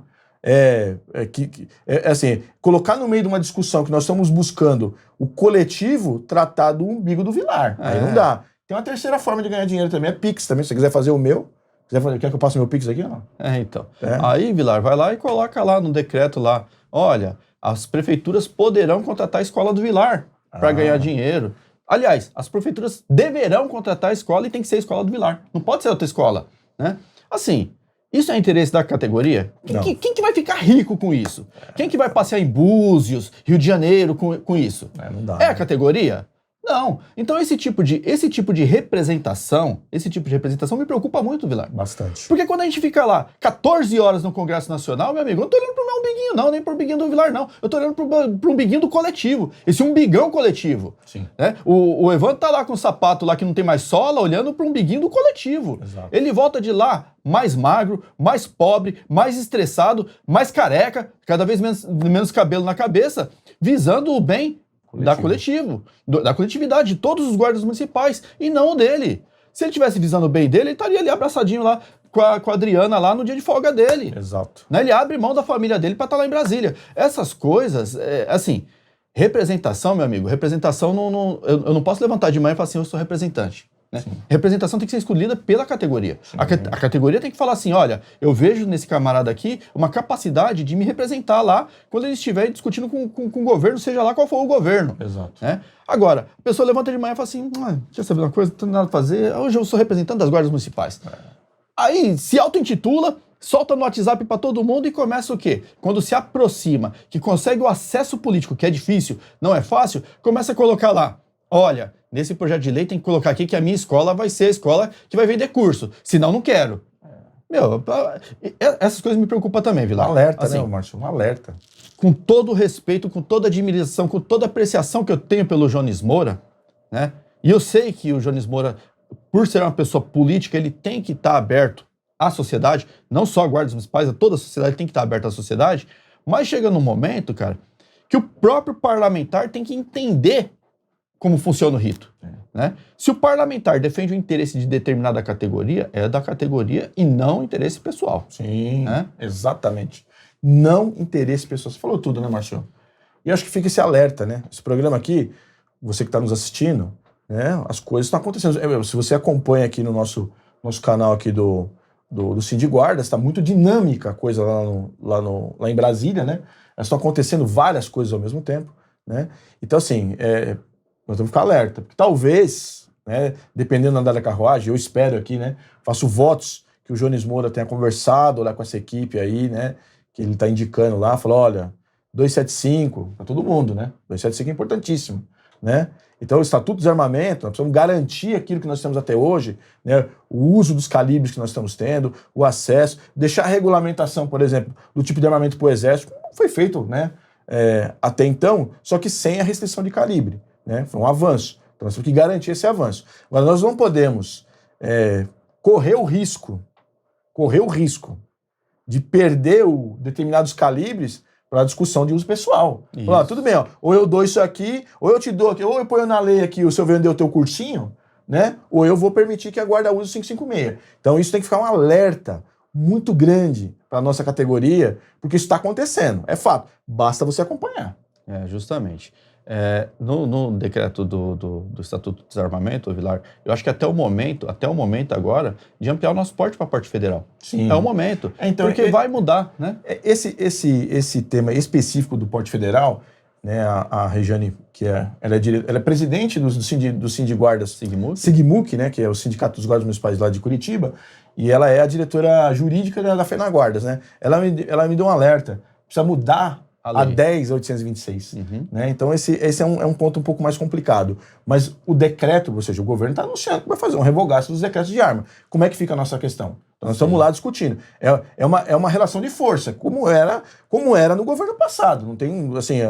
assim, colocar no meio de uma discussão que nós estamos buscando o coletivo tratar do umbigo do Vilar. Aí não dá. Tem uma terceira forma de ganhar dinheiro também, é Pix também. Se você quiser fazer o meu, quer que eu passe meu Pix aqui ou não? Então. Aí, Vilar, vai lá e coloca lá no decreto lá, olha, as prefeituras poderão contratar a escola do Vilar para ganhar dinheiro. Aliás, as prefeituras deverão contratar a escola e tem que ser a escola do Vilar. Não pode ser outra escola, né? Assim, isso é interesse da categoria? Quem que vai ficar rico com isso? Quem que vai passear em Búzios, Rio de Janeiro com isso? Não dá, é a categoria? Não. Então esse tipo de representação me preocupa muito, Vilar. Bastante. Porque quando a gente fica lá 14 horas no Congresso Nacional, meu amigo, eu não tô olhando pro meu umbiguinho não, nem pro umbiguinho do Vilar não. Eu tô olhando pro umbiguinho do coletivo. Esse umbigão coletivo. Sim. Né? O Evandro tá lá com o sapato lá que não tem mais sola, olhando pro umbiguinho do coletivo. Exato. Ele volta de lá mais magro, mais pobre, mais estressado, mais careca, cada vez menos cabelo na cabeça, visando o bem da coletividade, de todos os guardas municipais, e não o dele. Se ele estivesse visando o bem dele, ele estaria ali abraçadinho lá com a Adriana lá no dia de folga dele. Exato. Né? Ele abre mão da família dele para estar lá em Brasília. Essas coisas, assim, representação, meu amigo, representação, eu não posso levantar de manhã e falar assim, eu sou representante. Né? Representação tem que ser escolhida pela categoria. A categoria tem que falar assim, olha, eu vejo nesse camarada aqui uma capacidade de me representar lá quando ele estiver discutindo com o governo, seja lá qual for o governo. Exato. Né? Agora, a pessoa levanta de manhã e fala assim, deixa eu saber uma coisa, não tenho nada a fazer, hoje eu sou representante das guardas municipais. Aí se auto-intitula, solta no WhatsApp para todo mundo e começa o quê? Quando se aproxima, que consegue o acesso político, que é difícil, não é fácil, começa a colocar lá, olha, nesse projeto de lei tem que colocar aqui que a minha escola vai ser a escola que vai vender curso, senão não quero. Meu, essas coisas me preocupam também, Vilar. Um alerta, assim, né, Márcio? Um alerta. Com todo o respeito, com toda a admiração, com toda a apreciação que eu tenho pelo Jones Moura, né? E eu sei que o Jones Moura, por ser uma pessoa política, ele tem que estar aberto à sociedade, não só a guardas municipais, a toda a sociedade tem que estar aberta à sociedade, mas chega num momento, cara, que o próprio parlamentar tem que entender como funciona o rito. Né? Se o parlamentar defende o interesse de determinada categoria, é da categoria e não interesse pessoal. Sim, exatamente. Não interesse pessoal. Você falou tudo, né, Márcio? E acho que fica esse alerta, né? Esse programa aqui, você que está nos assistindo, né? As coisas estão acontecendo. Se você acompanha aqui no nosso canal aqui do Cindy Guardas, está muito dinâmica a coisa lá em Brasília, né? Estão acontecendo várias coisas ao mesmo tempo, né? Então, assim, nós temos que ficar alerta, porque talvez, né, dependendo do andar da carruagem, eu espero aqui, né, faço votos que o Jones Moura tenha conversado lá com essa equipe aí, né, que ele está indicando lá, falou, olha, 275 para todo mundo, né, 275 é importantíssimo, né, então o Estatuto do Desarmamento, nós precisamos garantir aquilo que nós temos até hoje, né, o uso dos calibres que nós estamos tendo, o acesso, deixar a regulamentação, por exemplo, do tipo de armamento para o Exército, como foi feito, né, até então, só que sem a restrição de calibre. Né? Foi um avanço. Então nós temos que garantir esse avanço. Mas nós não podemos correr o risco de perder determinados calibres para a discussão de uso pessoal. Falar, tudo bem, ó, ou eu dou isso aqui, ou eu te dou aqui, ou eu ponho na lei aqui, se eu vender o teu cursinho, né? Ou eu vou permitir que a guarda use o 556. Então isso tem que ficar um alerta muito grande para a nossa categoria, porque isso está acontecendo. É fato. Basta você acompanhar. Justamente. No decreto do Estatuto do Desarmamento, Vilar, eu acho que até o momento agora, de ampliar o nosso porte para porte federal. Sim. É o momento. Então, porque vai mudar, né? Esse tema específico do porte federal, né, a Regiane, que ela é presidente do Cindy Guardas Sigmuc, né, que é o Sindicato dos Guardas Municipais lá de Curitiba, e ela é a diretora jurídica da FENAGuardas, né? Ela me deu um alerta. Precisa mudar a 10.826. Né? Então esse é um ponto um pouco mais complicado. Mas o decreto, ou seja, o governo está anunciando que vai fazer um revogaço dos decretos de arma. Como é que fica a nossa questão? Então nós estamos lá discutindo. É uma relação de força, como era no governo passado. Não tem, assim,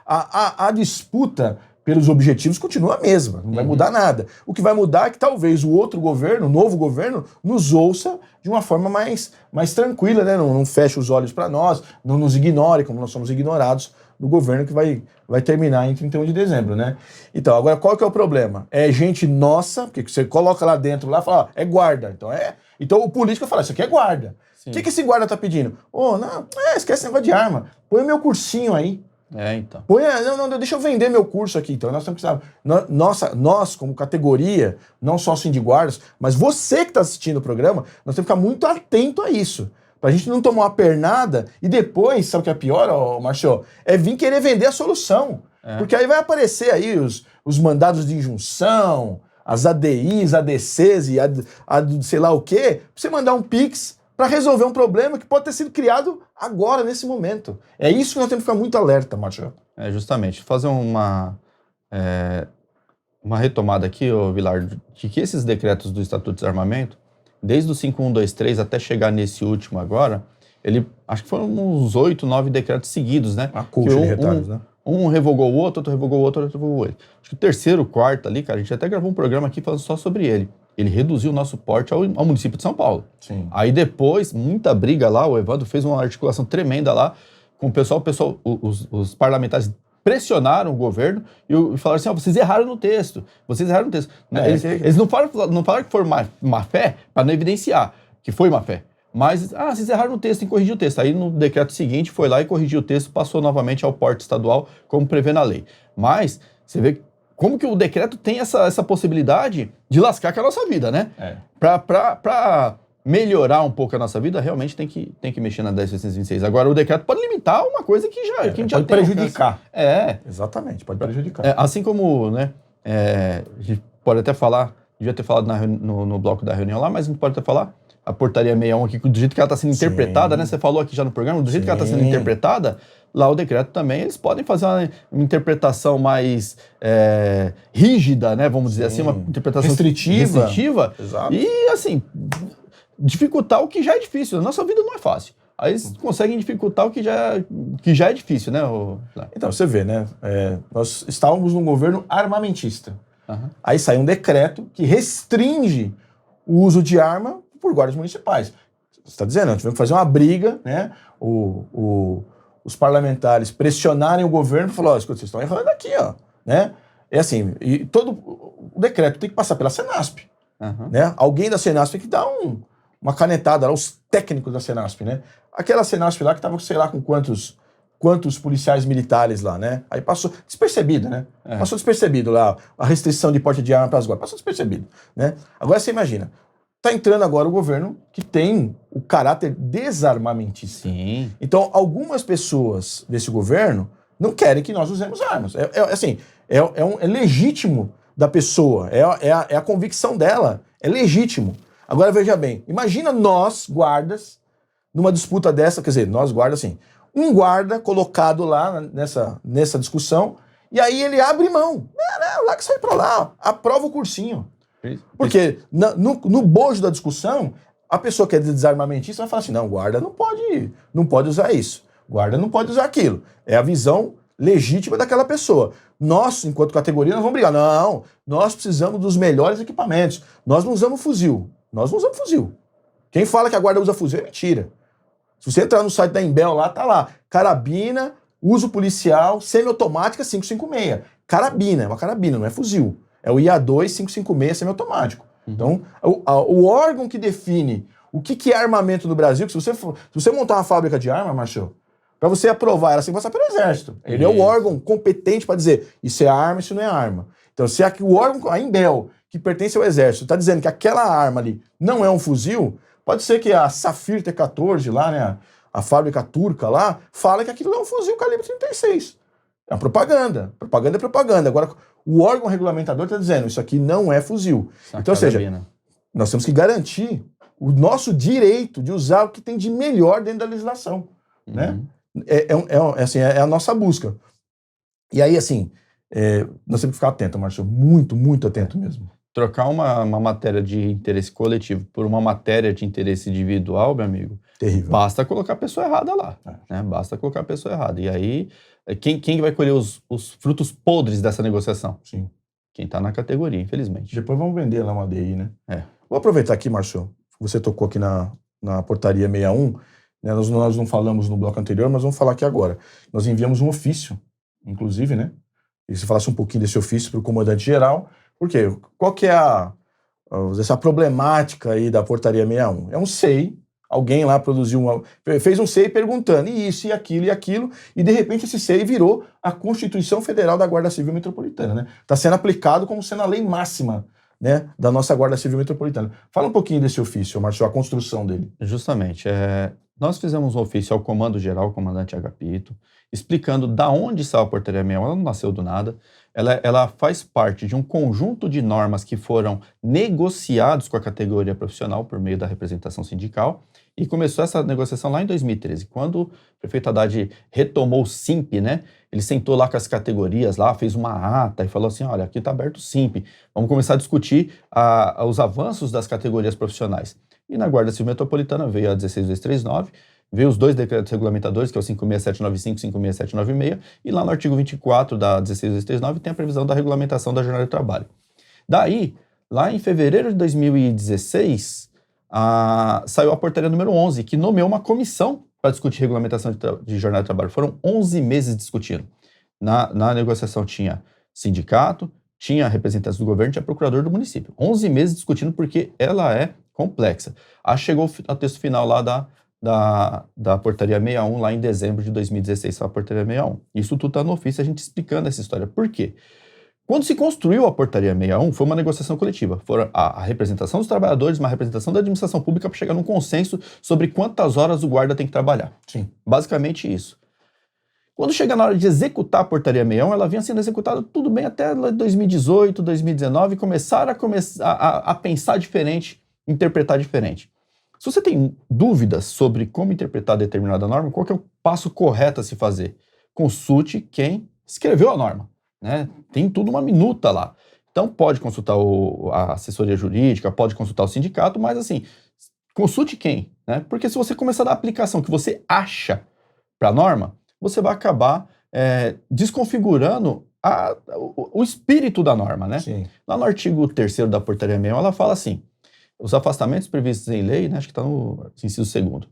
a disputa pelos objetivos continua a mesma, não vai mudar nada. O que vai mudar é que talvez o outro governo, o novo governo, nos ouça de uma forma mais tranquila, né? Não feche os olhos para nós, não nos ignore como nós somos ignorados no governo que vai terminar em 31 de dezembro, né? Então, agora qual que é o problema? É gente nossa, porque você coloca lá dentro, lá fala, ó, é guarda. Então o político fala, isso aqui é guarda. O que esse guarda tá pedindo? Não, esquece esse negócio de arma. Põe o meu cursinho aí. Então. Não, deixa eu vender meu curso aqui. Então, nós temos que nós, como categoria, não só Cindy Guardas, mas você que está assistindo o programa, nós temos que ficar muito atento a isso. Pra gente não tomar uma pernada e depois, sabe o que é pior, Márcio? É vir querer vender a solução. Porque aí vai aparecer aí os mandados de injunção, as ADIs, ADCs e sei lá o quê, pra você mandar um Pix para resolver um problema que pode ter sido criado agora, nesse momento. É isso que nós temos que ficar muito alerta, Márcio. Justamente. Fazer uma retomada aqui, Vilar, de que esses decretos do Estatuto do Desarmamento, desde o 5123 até chegar nesse último agora, acho que foram uns 8, 9 decretos seguidos, né? Uma colcha de retalhos, né? Um revogou o outro revogou o outro revogou ele. Acho que o terceiro, quarto ali, cara, a gente até gravou um programa aqui falando só sobre ele. Ele reduziu o nosso porte ao município de São Paulo. Sim. Aí depois, muita briga lá, o Evandro fez uma articulação tremenda lá com o pessoal, os parlamentares pressionaram o governo e falaram assim, vocês erraram no texto. Eles não falaram que foi má fé para não evidenciar que foi má fé. Mas, vocês erraram no texto, tem que corrigir o texto. Aí no decreto seguinte foi lá e corrigiu o texto, passou novamente ao porte estadual, como prevê na lei. Mas, você vê como que o decreto tem essa possibilidade de lascar com a nossa vida, né? Para melhorar um pouco a nossa vida, realmente tem que mexer na 10.626. Agora, o decreto pode limitar uma coisa que a gente já pode prejudicar. Exatamente, pode prejudicar. Assim como, né, a gente pode até falar, devia ter falado no bloco da reunião lá, mas a gente pode até falar, a portaria 61 aqui, do jeito que ela está sendo interpretada, né? Você falou aqui já no programa, do jeito que ela está sendo interpretada, lá o decreto também, eles podem fazer uma interpretação mais rígida, né? Vamos dizer assim, uma interpretação restritiva. Exato. E, assim, dificultar o que já é difícil. A nossa vida não é fácil. Aí eles conseguem dificultar o que já é difícil, né? Então, você vê, né? Nós estávamos num governo armamentista. Aí sai um decreto que restringe o uso de arma por guardas municipais. Você está dizendo, nós tivemos que fazer uma briga, né? Os parlamentares pressionarem o governo e falar, escuta, vocês estão errando aqui, ó, né? É assim, e todo o decreto tem que passar pela Senasp, né? Alguém da Senasp tem que dar uma canetada lá, os técnicos da Senasp, né? Aquela Senasp lá que tava, sei lá, com quantos policiais militares lá, né? Aí passou despercebido, né? Passou despercebido lá, a restrição de porte de arma para as guardas, passou despercebido, né? Agora você imagina, tá entrando agora o governo que tem o caráter desarmamentista. Sim. Então, algumas pessoas desse governo não querem que nós usemos armas. É legítimo da pessoa, é a convicção dela, é legítimo. Agora, veja bem, imagina nós, guardas, numa disputa dessa, quer dizer, nós guardas, assim, um guarda colocado lá nessa discussão, e aí ele abre mão. Não, lá que sai pra lá, aprova o cursinho. Porque no bojo da discussão, a pessoa que é desarmamentista vai falar assim, não, guarda não pode usar isso, guarda não pode usar aquilo. É a visão legítima daquela pessoa. Nós, enquanto categoria, nós vamos brigar. Não, nós precisamos dos melhores equipamentos. Nós não usamos fuzil. Quem fala que a guarda usa fuzil é mentira. Se você entrar no site da Imbel lá, tá lá. Carabina, uso policial, semiautomática 556. Carabina, é uma carabina, não é fuzil. É o IA2 556 semiautomático. Então, o órgão que define o que é armamento no Brasil, que se você montar uma fábrica de arma, Marcelo, para você aprovar ela, você tem que passar pelo Exército. Ele é o órgão competente para dizer isso é arma, isso não é arma. Então, se o órgão, a Imbel, que pertence ao Exército, está dizendo que aquela arma ali não é um fuzil, pode ser que a Safir T14 lá, né, a fábrica turca lá, fala que aquilo não é um fuzil calibre 36. É uma propaganda. Propaganda é propaganda. Agora, o órgão regulamentador está dizendo isso aqui não é fuzil. Então, ou seja, nós temos que garantir o nosso direito de usar o que tem de melhor dentro da legislação, né? É a nossa busca. E aí, assim, nós temos que ficar atento, Márcio, muito, muito atento mesmo. Trocar uma matéria de interesse coletivo por uma matéria de interesse individual, meu amigo, terrível. Basta colocar a pessoa errada lá, né? Basta colocar a pessoa errada. E aí, quem vai colher os frutos podres dessa negociação? Sim. Quem está na categoria, infelizmente. Depois vamos vender lá uma DI, né? Vou aproveitar aqui, Márcio, você tocou aqui na portaria 61, né? Nós não falamos no bloco anterior, mas vamos falar aqui agora. Nós enviamos um ofício, inclusive, né? E se falasse um pouquinho desse ofício para o comandante-geral. Por quê? Qual que é essa problemática aí da portaria 61? É um SEI, alguém lá fez um SEI perguntando isso, e aquilo, e de repente esse SEI virou a Constituição Federal da Guarda Civil Metropolitana, né? Está sendo aplicado como sendo a lei máxima, né, da nossa Guarda Civil Metropolitana. Fala um pouquinho desse ofício, Márcio, a construção dele. Justamente. Nós fizemos um ofício ao Comando-Geral, o comandante Agapito, explicando da onde saiu a portaria 61. Ela não nasceu do nada. Ela faz parte de um conjunto de normas que foram negociados com a categoria profissional por meio da representação sindical, e começou essa negociação lá em 2013, quando o prefeito Haddad retomou o SIMP, né? Ele sentou lá com as categorias lá, fez uma ata e falou assim, olha, aqui está aberto o SIMP, vamos começar a discutir os avanços das categorias profissionais. E na Guarda Civil Metropolitana veio a 16239, veio os dois decretos regulamentadores, que é o 56795 e 56796, e lá no artigo 24 da 16239 tem a previsão da regulamentação da jornada de trabalho. Daí, lá em fevereiro de 2016, saiu a portaria número 11, que nomeou uma comissão para discutir regulamentação de jornada de trabalho. Foram 11 meses discutindo. Na negociação tinha sindicato, tinha representantes do governo, tinha procurador do município. 11 meses discutindo porque ela é complexa. Chegou ao texto final lá da portaria 61, lá em dezembro de 2016, a portaria 61. Isso tudo está no ofício, a gente explicando essa história. Por quê? Quando se construiu a portaria 61, foi uma negociação coletiva. Foram a representação dos trabalhadores, uma representação da administração pública para chegar num consenso sobre quantas horas o guarda tem que trabalhar. Sim. Basicamente isso. Quando chega na hora de executar a portaria 61, ela vinha sendo executada tudo bem até 2018, 2019, e começaram a pensar diferente, interpretar diferente. Se você tem dúvidas sobre como interpretar determinada norma, qual que é o passo correto a se fazer? Consulte quem escreveu a norma, né? Tem tudo uma minuta lá. Então pode consultar a assessoria jurídica, pode consultar o sindicato, mas assim, consulte quem, né? Porque se você começar a dar a aplicação que você acha para a norma, você vai acabar desconfigurando o espírito da norma, né? Sim. Lá no artigo 3º da portaria 61, ela fala assim, os afastamentos previstos em lei, né, acho que está no inciso 2º,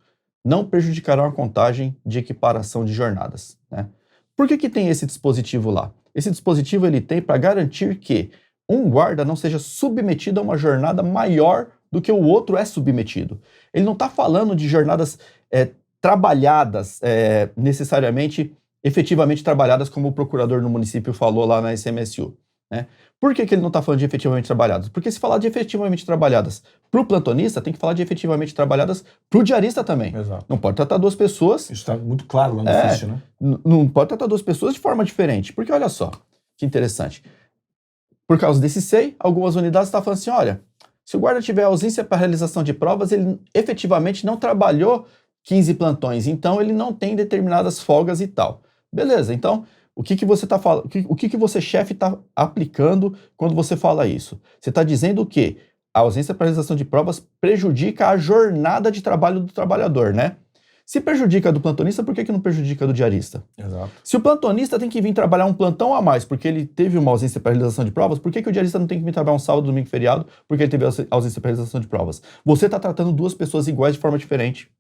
não prejudicarão a contagem de equiparação de jornadas, né? Por que tem esse dispositivo lá? Esse dispositivo ele tem para garantir que um guarda não seja submetido a uma jornada maior do que o outro é submetido. Ele não está falando de jornadas trabalhadas, necessariamente, efetivamente trabalhadas, como o procurador no município falou lá na ICMSU. Né? Por que ele não está falando de efetivamente trabalhadas? Porque se falar de efetivamente trabalhadas para o plantonista, tem que falar de efetivamente trabalhadas para o diarista também. Exato. Não pode tratar duas pessoas... Isso está muito claro lá no ofício, né? Não pode tratar duas pessoas de forma diferente. Porque olha só, que interessante. Por causa desse SEI, algumas unidades estão falando assim, olha, se o guarda tiver ausência para realização de provas, ele efetivamente não trabalhou 15 plantões, então ele não tem determinadas folgas e tal. Beleza, então... O que você está falando? O que você, chefe, está aplicando quando você fala isso? Você está dizendo que a ausência para realização de provas prejudica a jornada de trabalho do trabalhador, né? Se prejudica a do plantonista, por que não prejudica a do diarista? Exato. Se o plantonista tem que vir trabalhar um plantão a mais porque ele teve uma ausência para realização de provas, por que o diarista não tem que vir trabalhar um sábado, domingo, feriado porque ele teve ausência para realização de provas? Você está tratando duas pessoas iguais de forma diferente.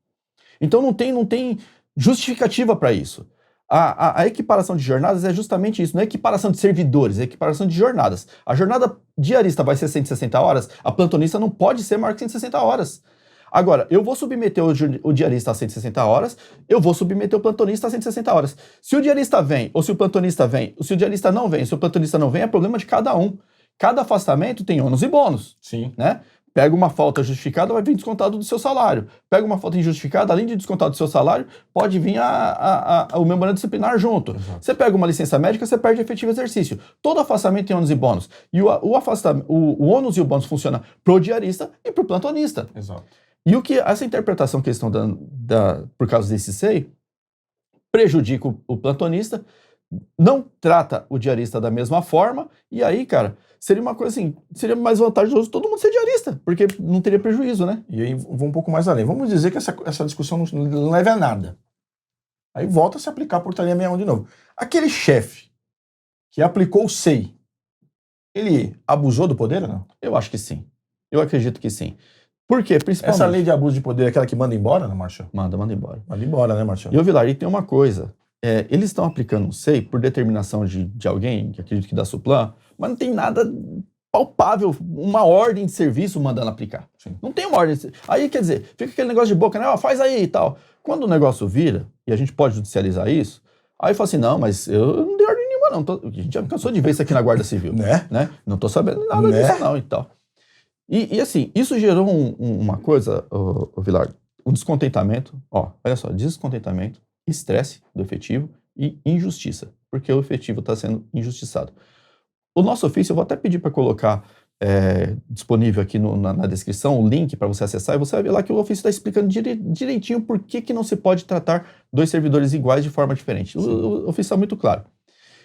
Então não tem justificativa para isso. A equiparação de jornadas é justamente isso, não é equiparação de servidores, é equiparação de jornadas. A jornada diarista vai ser 160 horas, a plantonista não pode ser maior que 160 horas. Agora, eu vou submeter o diarista a 160 horas, eu vou submeter o plantonista a 160 horas. Se o diarista vem, ou se o plantonista vem, ou se o diarista não vem, se o plantonista não vem, é problema de cada um. Cada afastamento tem ônus e bônus. Sim. Né? Pega uma falta justificada, vai vir descontado do seu salário. Pega uma falta injustificada, além de descontado do seu salário, pode vir o memorando disciplinar junto. Exato. Você pega uma licença médica, você perde efetivo exercício. Todo afastamento tem ônus e bônus. E o ônus e o bônus funciona pro diarista e pro plantonista. Exato. E essa interpretação que eles estão dando por causa desse SEI prejudica o plantonista, não trata o diarista da mesma forma, e aí, cara, seria uma coisa assim, seria mais vantajoso todo mundo ser diarista, porque não teria prejuízo, né? E aí vou um pouco mais além. Vamos dizer que essa discussão não leve a nada. Aí volta a se aplicar a portaria 61 de novo. Aquele chefe que aplicou o SEI, ele abusou do poder ou não? Eu acho que sim. Eu acredito que sim. Por quê? Principalmente... Essa lei de abuso de poder é aquela que manda embora, né, Marcelo? Manda embora. Manda embora, né, Marcelo? E o Vilar, e tem uma coisa. Eles estão aplicando um SEI por determinação de alguém, que acredito que da Suplan, mas não tem nada palpável, uma ordem de serviço mandando aplicar. Sim. Não tem uma ordem de serviço. Aí, quer dizer, fica aquele negócio de boca, né? Faz aí e tal. Quando o negócio vira, e a gente pode judicializar isso, aí fala assim, não, mas eu não dei ordem nenhuma, não. A gente já cansou de ver isso aqui na Guarda Civil. Né? Não tô sabendo nada disso, não, e tal. E assim, isso gerou uma coisa, Vilar, um descontentamento, olha só, descontentamento, estresse do efetivo e injustiça, porque o efetivo está sendo injustiçado. O nosso ofício, eu vou até pedir para colocar disponível aqui na descrição o link para você acessar, e você vai ver lá que o ofício está explicando direitinho por que não se pode tratar dois servidores iguais de forma diferente. O ofício está muito claro.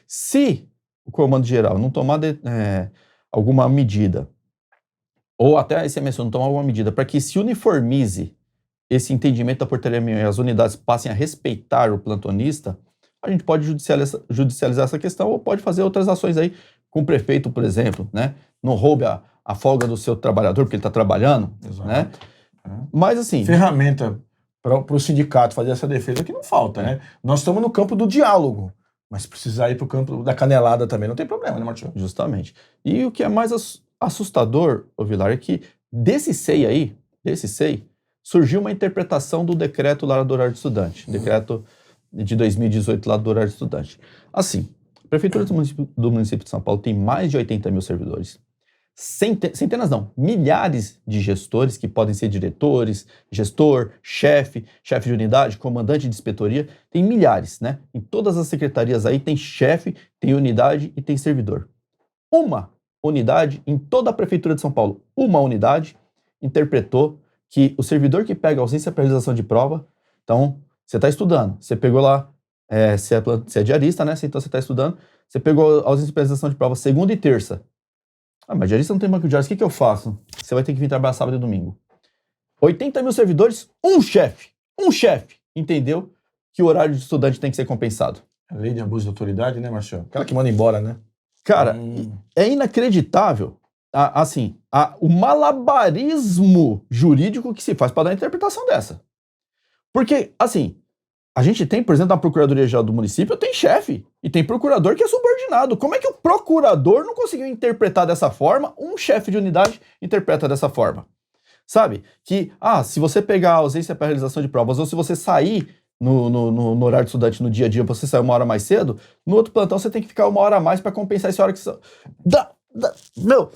Se o comando geral não tomar alguma medida, ou até a ICMSU não tomar alguma medida para que se uniformize esse entendimento da portaria 61 e as unidades passem a respeitar o plantonista, a gente pode judicializar essa questão ou pode fazer outras ações aí com o prefeito, por exemplo, né? Não roube a folga do seu trabalhador porque ele está trabalhando, Exato. né? Mas assim... Ferramenta para o sindicato fazer essa defesa que não falta, né? Nós estamos no campo do diálogo, mas precisar ir para o campo da canelada também não tem problema, né, Martinho? Justamente. E o que é mais assustador, Vilar, é que desse SEI, surgiu uma interpretação do decreto lá do horário de estudante, decreto de 2018 lá do horário de estudante. Assim, a Prefeitura do município de São Paulo tem mais de 80 mil servidores, centenas não, milhares de gestores que podem ser diretores, gestor, chefe de unidade, comandante de inspetoria, tem milhares, né? Em todas as secretarias aí tem chefe, tem unidade e tem servidor. Uma unidade, em toda a Prefeitura de São Paulo, uma unidade interpretou que o servidor que pega ausência para realização de prova, então, você está estudando, você pegou lá, você é diarista, né? Então você está estudando, você pegou ausência para realização de prova segunda e terça. Mas diarista não tem banco de horas, o que eu faço? Você vai ter que vir trabalhar sábado e domingo. 80 mil servidores, um chefe, entendeu que o horário de estudante tem que ser compensado. A lei de abuso de autoridade, né, Marcelo? Aquela que manda embora, né? Cara, é inacreditável, o malabarismo jurídico que se faz para dar uma interpretação dessa. Porque, assim, a gente tem, por exemplo, na Procuradoria-Geral do município, tem chefe e tem procurador que é subordinado. Como é que o procurador não conseguiu interpretar dessa forma, um chefe de unidade interpreta dessa forma? Sabe? Que, se você pegar a ausência para realização de provas ou se você sair no horário de estudante no dia a dia, você sai 1 hora mais cedo, no outro plantão você tem que ficar 1 hora a mais para compensar essa hora que você... Meu...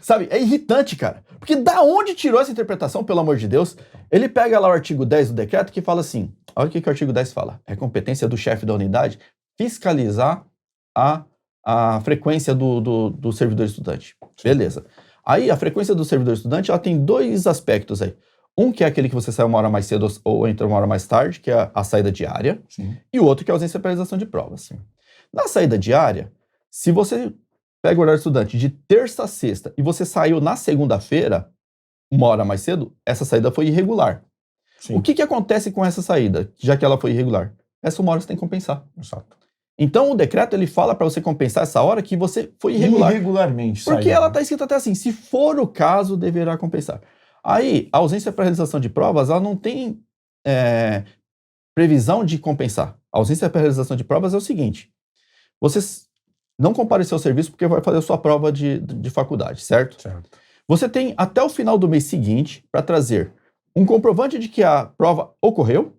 Sabe, é irritante, cara. Porque da onde tirou essa interpretação, pelo amor de Deus? Ele pega lá o artigo 10 do decreto que fala assim, olha o que o artigo 10 fala. É competência do chefe da unidade fiscalizar a frequência do servidor estudante. Beleza. Aí, a frequência do servidor estudante, ela tem 2 aspectos aí. Um que é aquele que você sai 1 hora mais cedo ou entra 1 hora mais tarde, que é a saída diária. Sim. E o outro que é a ausência para realização de provas. Sim. Na saída diária, se você pega o horário estudante de terça a sexta e você saiu na segunda-feira, 1 hora mais cedo, essa saída foi irregular. Sim. O que acontece com essa saída, já que ela foi irregular? Essa 1 hora você tem que compensar. Exato. Então o decreto ele fala para você compensar essa hora que você foi irregular. Irregularmente. Porque ela está escrita até assim, se for o caso, deverá compensar. Aí, a ausência para realização de provas, ela não tem previsão de compensar. A ausência para realização de provas é o seguinte, você não compareceu ao serviço porque vai fazer a sua prova de faculdade, certo? Certo. Você tem até o final do mês seguinte para trazer um comprovante de que a prova ocorreu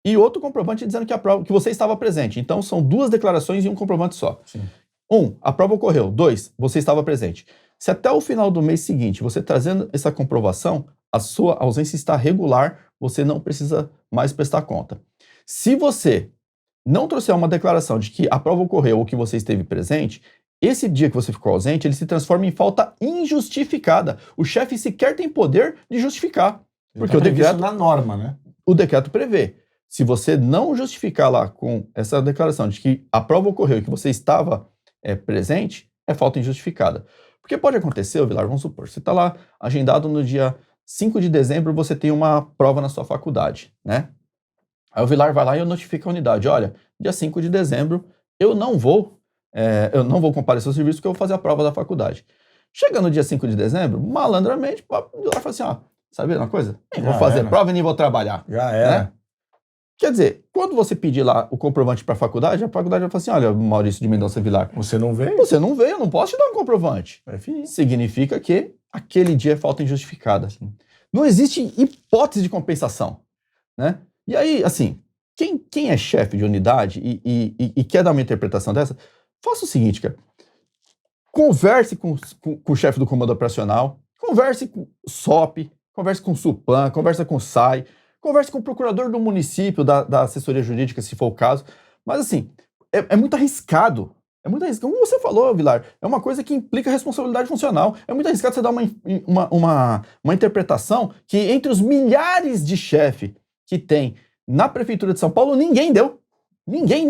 e outro comprovante dizendo que você estava presente. Então, são 2 declarações e um comprovante só. Sim. 1, a prova ocorreu. 2, você estava presente. Se até o final do mês seguinte você trazendo essa comprovação, a sua ausência está regular, você não precisa mais prestar conta. Se você não trouxer uma declaração de que a prova ocorreu ou que você esteve presente, esse dia que você ficou ausente, ele se transforma em falta injustificada. O chefe sequer tem poder de justificar. Porque o decreto... na norma, né? O decreto prevê. Se você não justificar lá com essa declaração de que a prova ocorreu e que você estava presente, é falta injustificada. Porque pode acontecer, Vilar, vamos supor, você está lá agendado no dia 5 de dezembro, você tem uma prova na sua faculdade, né? Aí o Vilar vai lá e notifica a unidade, olha, dia 5 de dezembro eu não vou comparecer ao serviço porque eu vou fazer a prova da faculdade. Chega no dia 5 de dezembro, malandramente, o Vilar fala assim, sabe uma coisa? Nem vou fazer prova e nem vou trabalhar. Já era. Né? Quer dizer, quando você pedir lá o comprovante para a faculdade vai falar assim, olha, Maurício de Mendonça Vilar, você não veio? Você não veio, eu não posso te dar um comprovante. Significa que aquele dia é falta injustificada. Não existe hipótese de compensação, né? E aí, assim, quem é chefe de unidade e quer dar uma interpretação dessa, faça o seguinte, cara. Converse com o chefe do comando operacional, converse com o SOP, converse com o SUPLAN, converse com o SAI, converse com o procurador do município, da assessoria jurídica, se for o caso. Mas, assim, é muito arriscado. É muito arriscado. Como você falou, Vilar, é uma coisa que implica responsabilidade funcional. É muito arriscado você dar uma interpretação que entre os milhares de chefe que tem na Prefeitura de São Paulo, ninguém deu. Ninguém.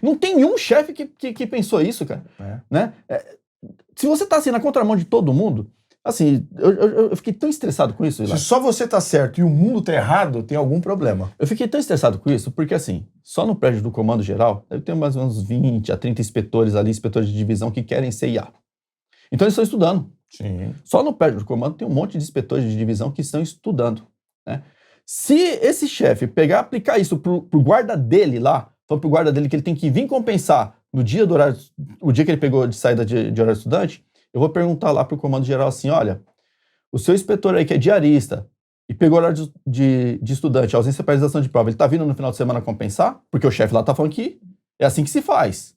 Não tem nenhum chefe que pensou isso, cara. Né? Se você tá assim na contramão de todo mundo, assim, eu fiquei tão estressado com isso, Vilar. Se só você tá certo e o mundo tá errado, tem algum problema. Eu fiquei tão estressado com isso, porque assim, só no prédio do Comando Geral, deve ter mais ou menos 20 a 30 inspetores ali, inspetores de divisão que querem ser IA. Então eles estão estudando. Sim. Só no prédio do Comando tem um monte de inspetores de divisão que estão estudando, né? Se esse chefe pegar e aplicar isso pro guarda dele lá, falando pro guarda dele que ele tem que vir compensar no dia do horário, o dia que ele pegou de saída de horário estudante, eu vou perguntar lá pro Comando Geral assim, olha, o seu inspetor aí que é diarista e pegou horário de estudante, ausência para realização de prova, ele tá vindo no final de semana compensar? Porque o chefe lá tá falando que é assim que se faz,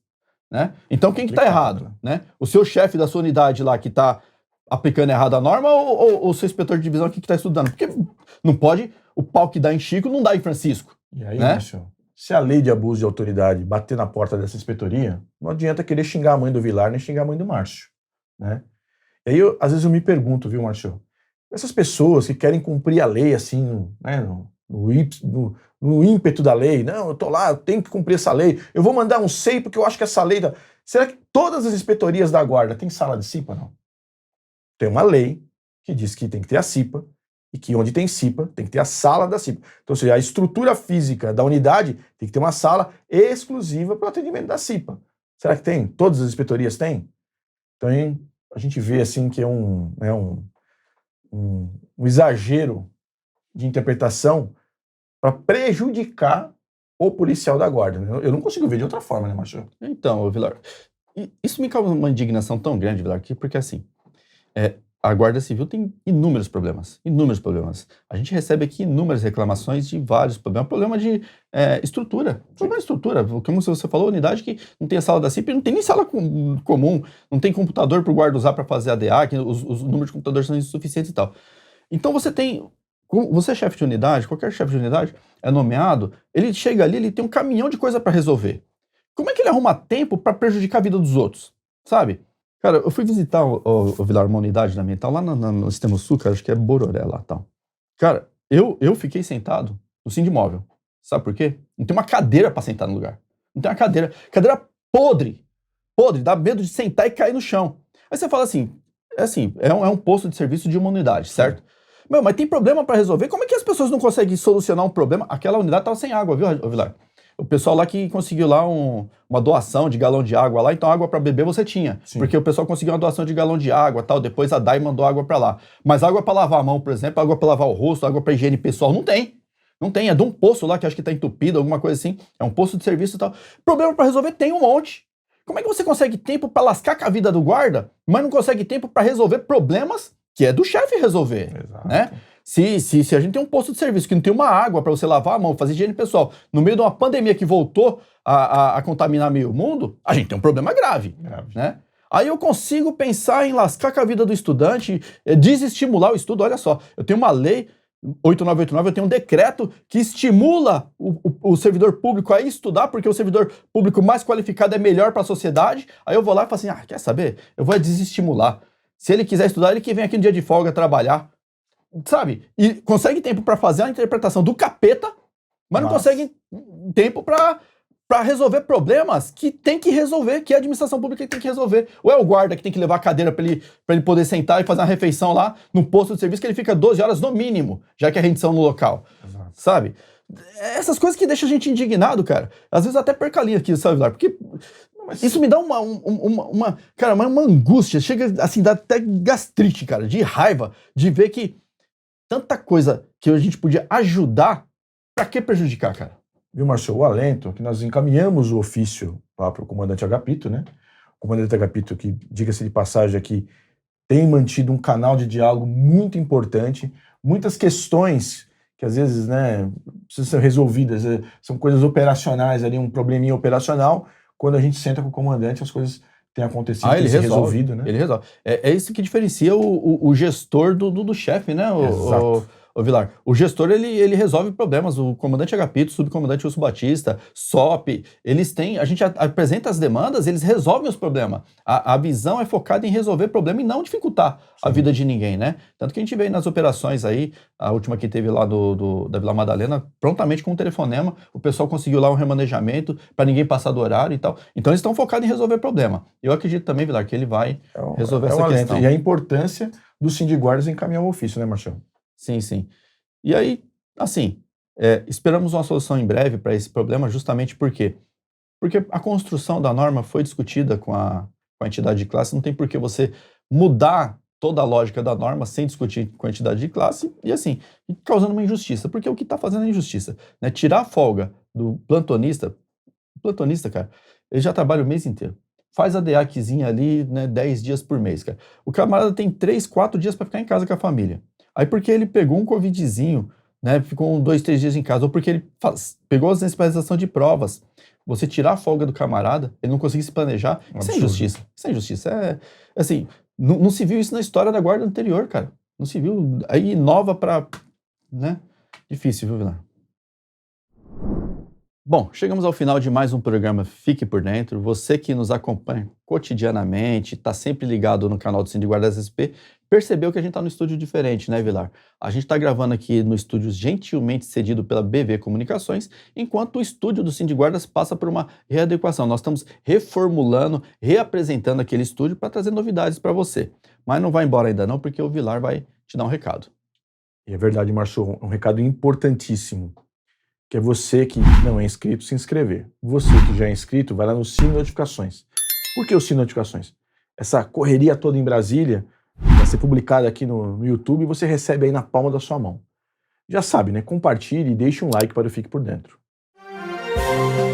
né? Então quem que tá errado, né? O seu chefe da sua unidade lá que tá aplicando errado a norma ou o seu inspetor de divisão aqui que tá estudando? Porque não pode, o pau que dá em Chico não dá em Francisco. E aí, né? Márcio, se a lei de abuso de autoridade bater na porta dessa inspetoria, não adianta querer xingar a mãe do Vilar nem xingar a mãe do Márcio, né? E aí, às vezes eu me pergunto, viu, Márcio, essas pessoas que querem cumprir a lei assim, né, no ímpeto da lei, não, eu tô lá, eu tenho que cumprir essa lei, eu vou mandar um SEI porque eu acho que essa lei... Será que todas as inspetorias da guarda têm sala de CIPA? Não. Tem uma lei que diz que tem que ter a CIPA e que onde tem CIPA tem que ter a sala da CIPA. Então, ou seja, a estrutura física da unidade tem que ter uma sala exclusiva para o atendimento da CIPA. Será que tem? Todas as inspetorias têm? Então, a gente vê assim que é um exagero de interpretação para prejudicar o policial da guarda. Né? Eu não consigo ver de outra forma, né, Marcelo? Então, Vilar, isso me causa uma indignação tão grande, Vilar, porque assim, a Guarda Civil tem inúmeros problemas. A gente recebe aqui inúmeras reclamações de vários problemas. Problema de estrutura. Problema de estrutura. Como você falou, unidade que não tem a sala da CIP, não tem nem sala comum, não tem computador para o guarda usar para fazer ADA, que os números de computadores são insuficientes e tal. Então você é chefe de unidade, qualquer chefe de unidade é nomeado, ele chega ali, ele tem um caminhão de coisa para resolver. Como é que ele arruma tempo para prejudicar a vida dos outros? Sabe? Cara, eu fui visitar o Vilar, uma unidade da ambiental, lá no Sistema Sul, cara, acho que é Bororé lá e tal. Cara, eu fiquei sentado no Sindimóvel. Sabe por quê? Não tem uma cadeira pra sentar no lugar. Não tem uma cadeira. Cadeira podre. Podre, dá medo de sentar e cair no chão. Aí você fala assim, é um posto de serviço de uma unidade, certo? Meu, mas tem problema pra resolver? Como é que as pessoas não conseguem solucionar um problema? Aquela unidade tava sem água, viu, Vilar? O pessoal lá que conseguiu lá uma doação de galão de água lá, então água para beber você tinha. Sim. Porque o pessoal conseguiu uma doação de galão de água tal, depois a DAI mandou água para lá. Mas água para lavar a mão, por exemplo, água para lavar o rosto, água para higiene pessoal, não tem. Não tem, é de um poço lá que acho que tá entupido, alguma coisa assim. É um poço de serviço e tal. Problema para resolver tem um monte. Como é que você consegue tempo para lascar com a vida do guarda, mas não consegue tempo para resolver problemas que é do chefe resolver? Exato. Né? Se a gente tem um posto de serviço que não tem uma água para você lavar a mão, fazer higiene pessoal, no meio de uma pandemia que voltou a contaminar meio mundo, a gente tem um problema grave. Né? Aí eu consigo pensar em lascar com a vida do estudante, desestimular o estudo. Olha só, eu tenho uma lei, 8989, eu tenho um decreto que estimula o servidor público a estudar, porque o servidor público mais qualificado é melhor para a sociedade. Aí eu vou lá e falo assim, quer saber? Eu vou desestimular. Se ele quiser estudar, ele que vem aqui no dia de folga trabalhar. Sabe? E consegue tempo para fazer a interpretação do capeta, mas não consegue tempo para resolver problemas que tem que resolver, que a administração pública tem que resolver. Ou é o guarda que tem que levar a cadeira para ele poder sentar e fazer uma refeição lá no posto de serviço, que ele fica 12 horas no mínimo, já que é rendição no local. Exato. Sabe? Essas coisas que deixam a gente indignado, cara. Às vezes até perca a linha aqui, sabe, Vilar? Porque isso me dá uma angústia, chega assim, dá até gastrite, cara, de raiva, de ver que tanta coisa que a gente podia ajudar, pra que prejudicar, cara? Viu, Marcelo, o alento que nós encaminhamos o ofício lá para o comandante Agapito, né? O comandante Agapito, que, diga-se de passagem aqui, tem mantido um canal de diálogo muito importante, muitas questões que às vezes, né, precisam ser resolvidas, são coisas operacionais ali, um probleminha operacional, quando a gente senta com o comandante, as coisas têm acontecido, ele resolvido, né? Ele resolve. É isso que diferencia o gestor do chefe, né, o Vilar? O gestor, ele resolve problemas. O comandante Agapito, o subcomandante Wilson Batista, SOP, a gente apresenta as demandas, eles resolvem os problemas. A visão é focada em resolver problema e não dificultar a vida de ninguém, né? Tanto que a gente vê nas operações aí, a última que teve lá da Vila Madalena, prontamente com um telefonema, o pessoal conseguiu lá um remanejamento para ninguém passar do horário e tal. Então eles estão focados em resolver problema. Eu acredito também, Vilar, que ele vai resolver essa questão. E a importância do Sindiguardas encaminhar o ofício, né, Marcelo? Sim. E aí, assim, esperamos uma solução em breve para esse problema, justamente por quê? Porque a construção da norma foi discutida com a entidade de classe, não tem por que você mudar toda a lógica da norma sem discutir com a entidade de classe e, assim, causando uma injustiça, porque o que está fazendo é injustiça, né? Tirar a folga do plantonista, cara, ele já trabalha o mês inteiro. Faz a DACzinha ali, né, 10 dias por mês, cara. O camarada tem 3, 4 dias para ficar em casa com a família. Aí porque ele pegou um covidzinho, né, ficou 2, 3 dias em casa, ou porque ele pegou a sensibilização de provas, você tirar a folga do camarada, ele não conseguir se planejar, isso é injustiça. Isso é injustiça. Assim, não se viu isso na história da guarda anterior, cara. Não se viu. Aí inova pra, né? Difícil, viu, Vilar? Bom, chegamos ao final de mais um programa Fique por Dentro. Você que nos acompanha cotidianamente, está sempre ligado no canal do Sindiguardas SP, percebeu que a gente está no estúdio diferente, né, Vilar? A gente está gravando aqui no estúdio gentilmente cedido pela BV Comunicações, enquanto o estúdio do Sindiguardas passa por uma readequação. Nós estamos reformulando, reapresentando aquele estúdio para trazer novidades para você. Mas não vai embora ainda não, porque o Vilar vai te dar um recado. E é verdade, Marcelo, um recado importantíssimo, que é você que não é inscrito, se inscrever. Você que já é inscrito, vai lá no Sino Notificações. Por que o Sino Notificações? Essa correria toda em Brasília vai ser publicada aqui no YouTube e você recebe aí na palma da sua mão. Já sabe, né? Compartilhe e deixe um like para o Fique por Dentro. Música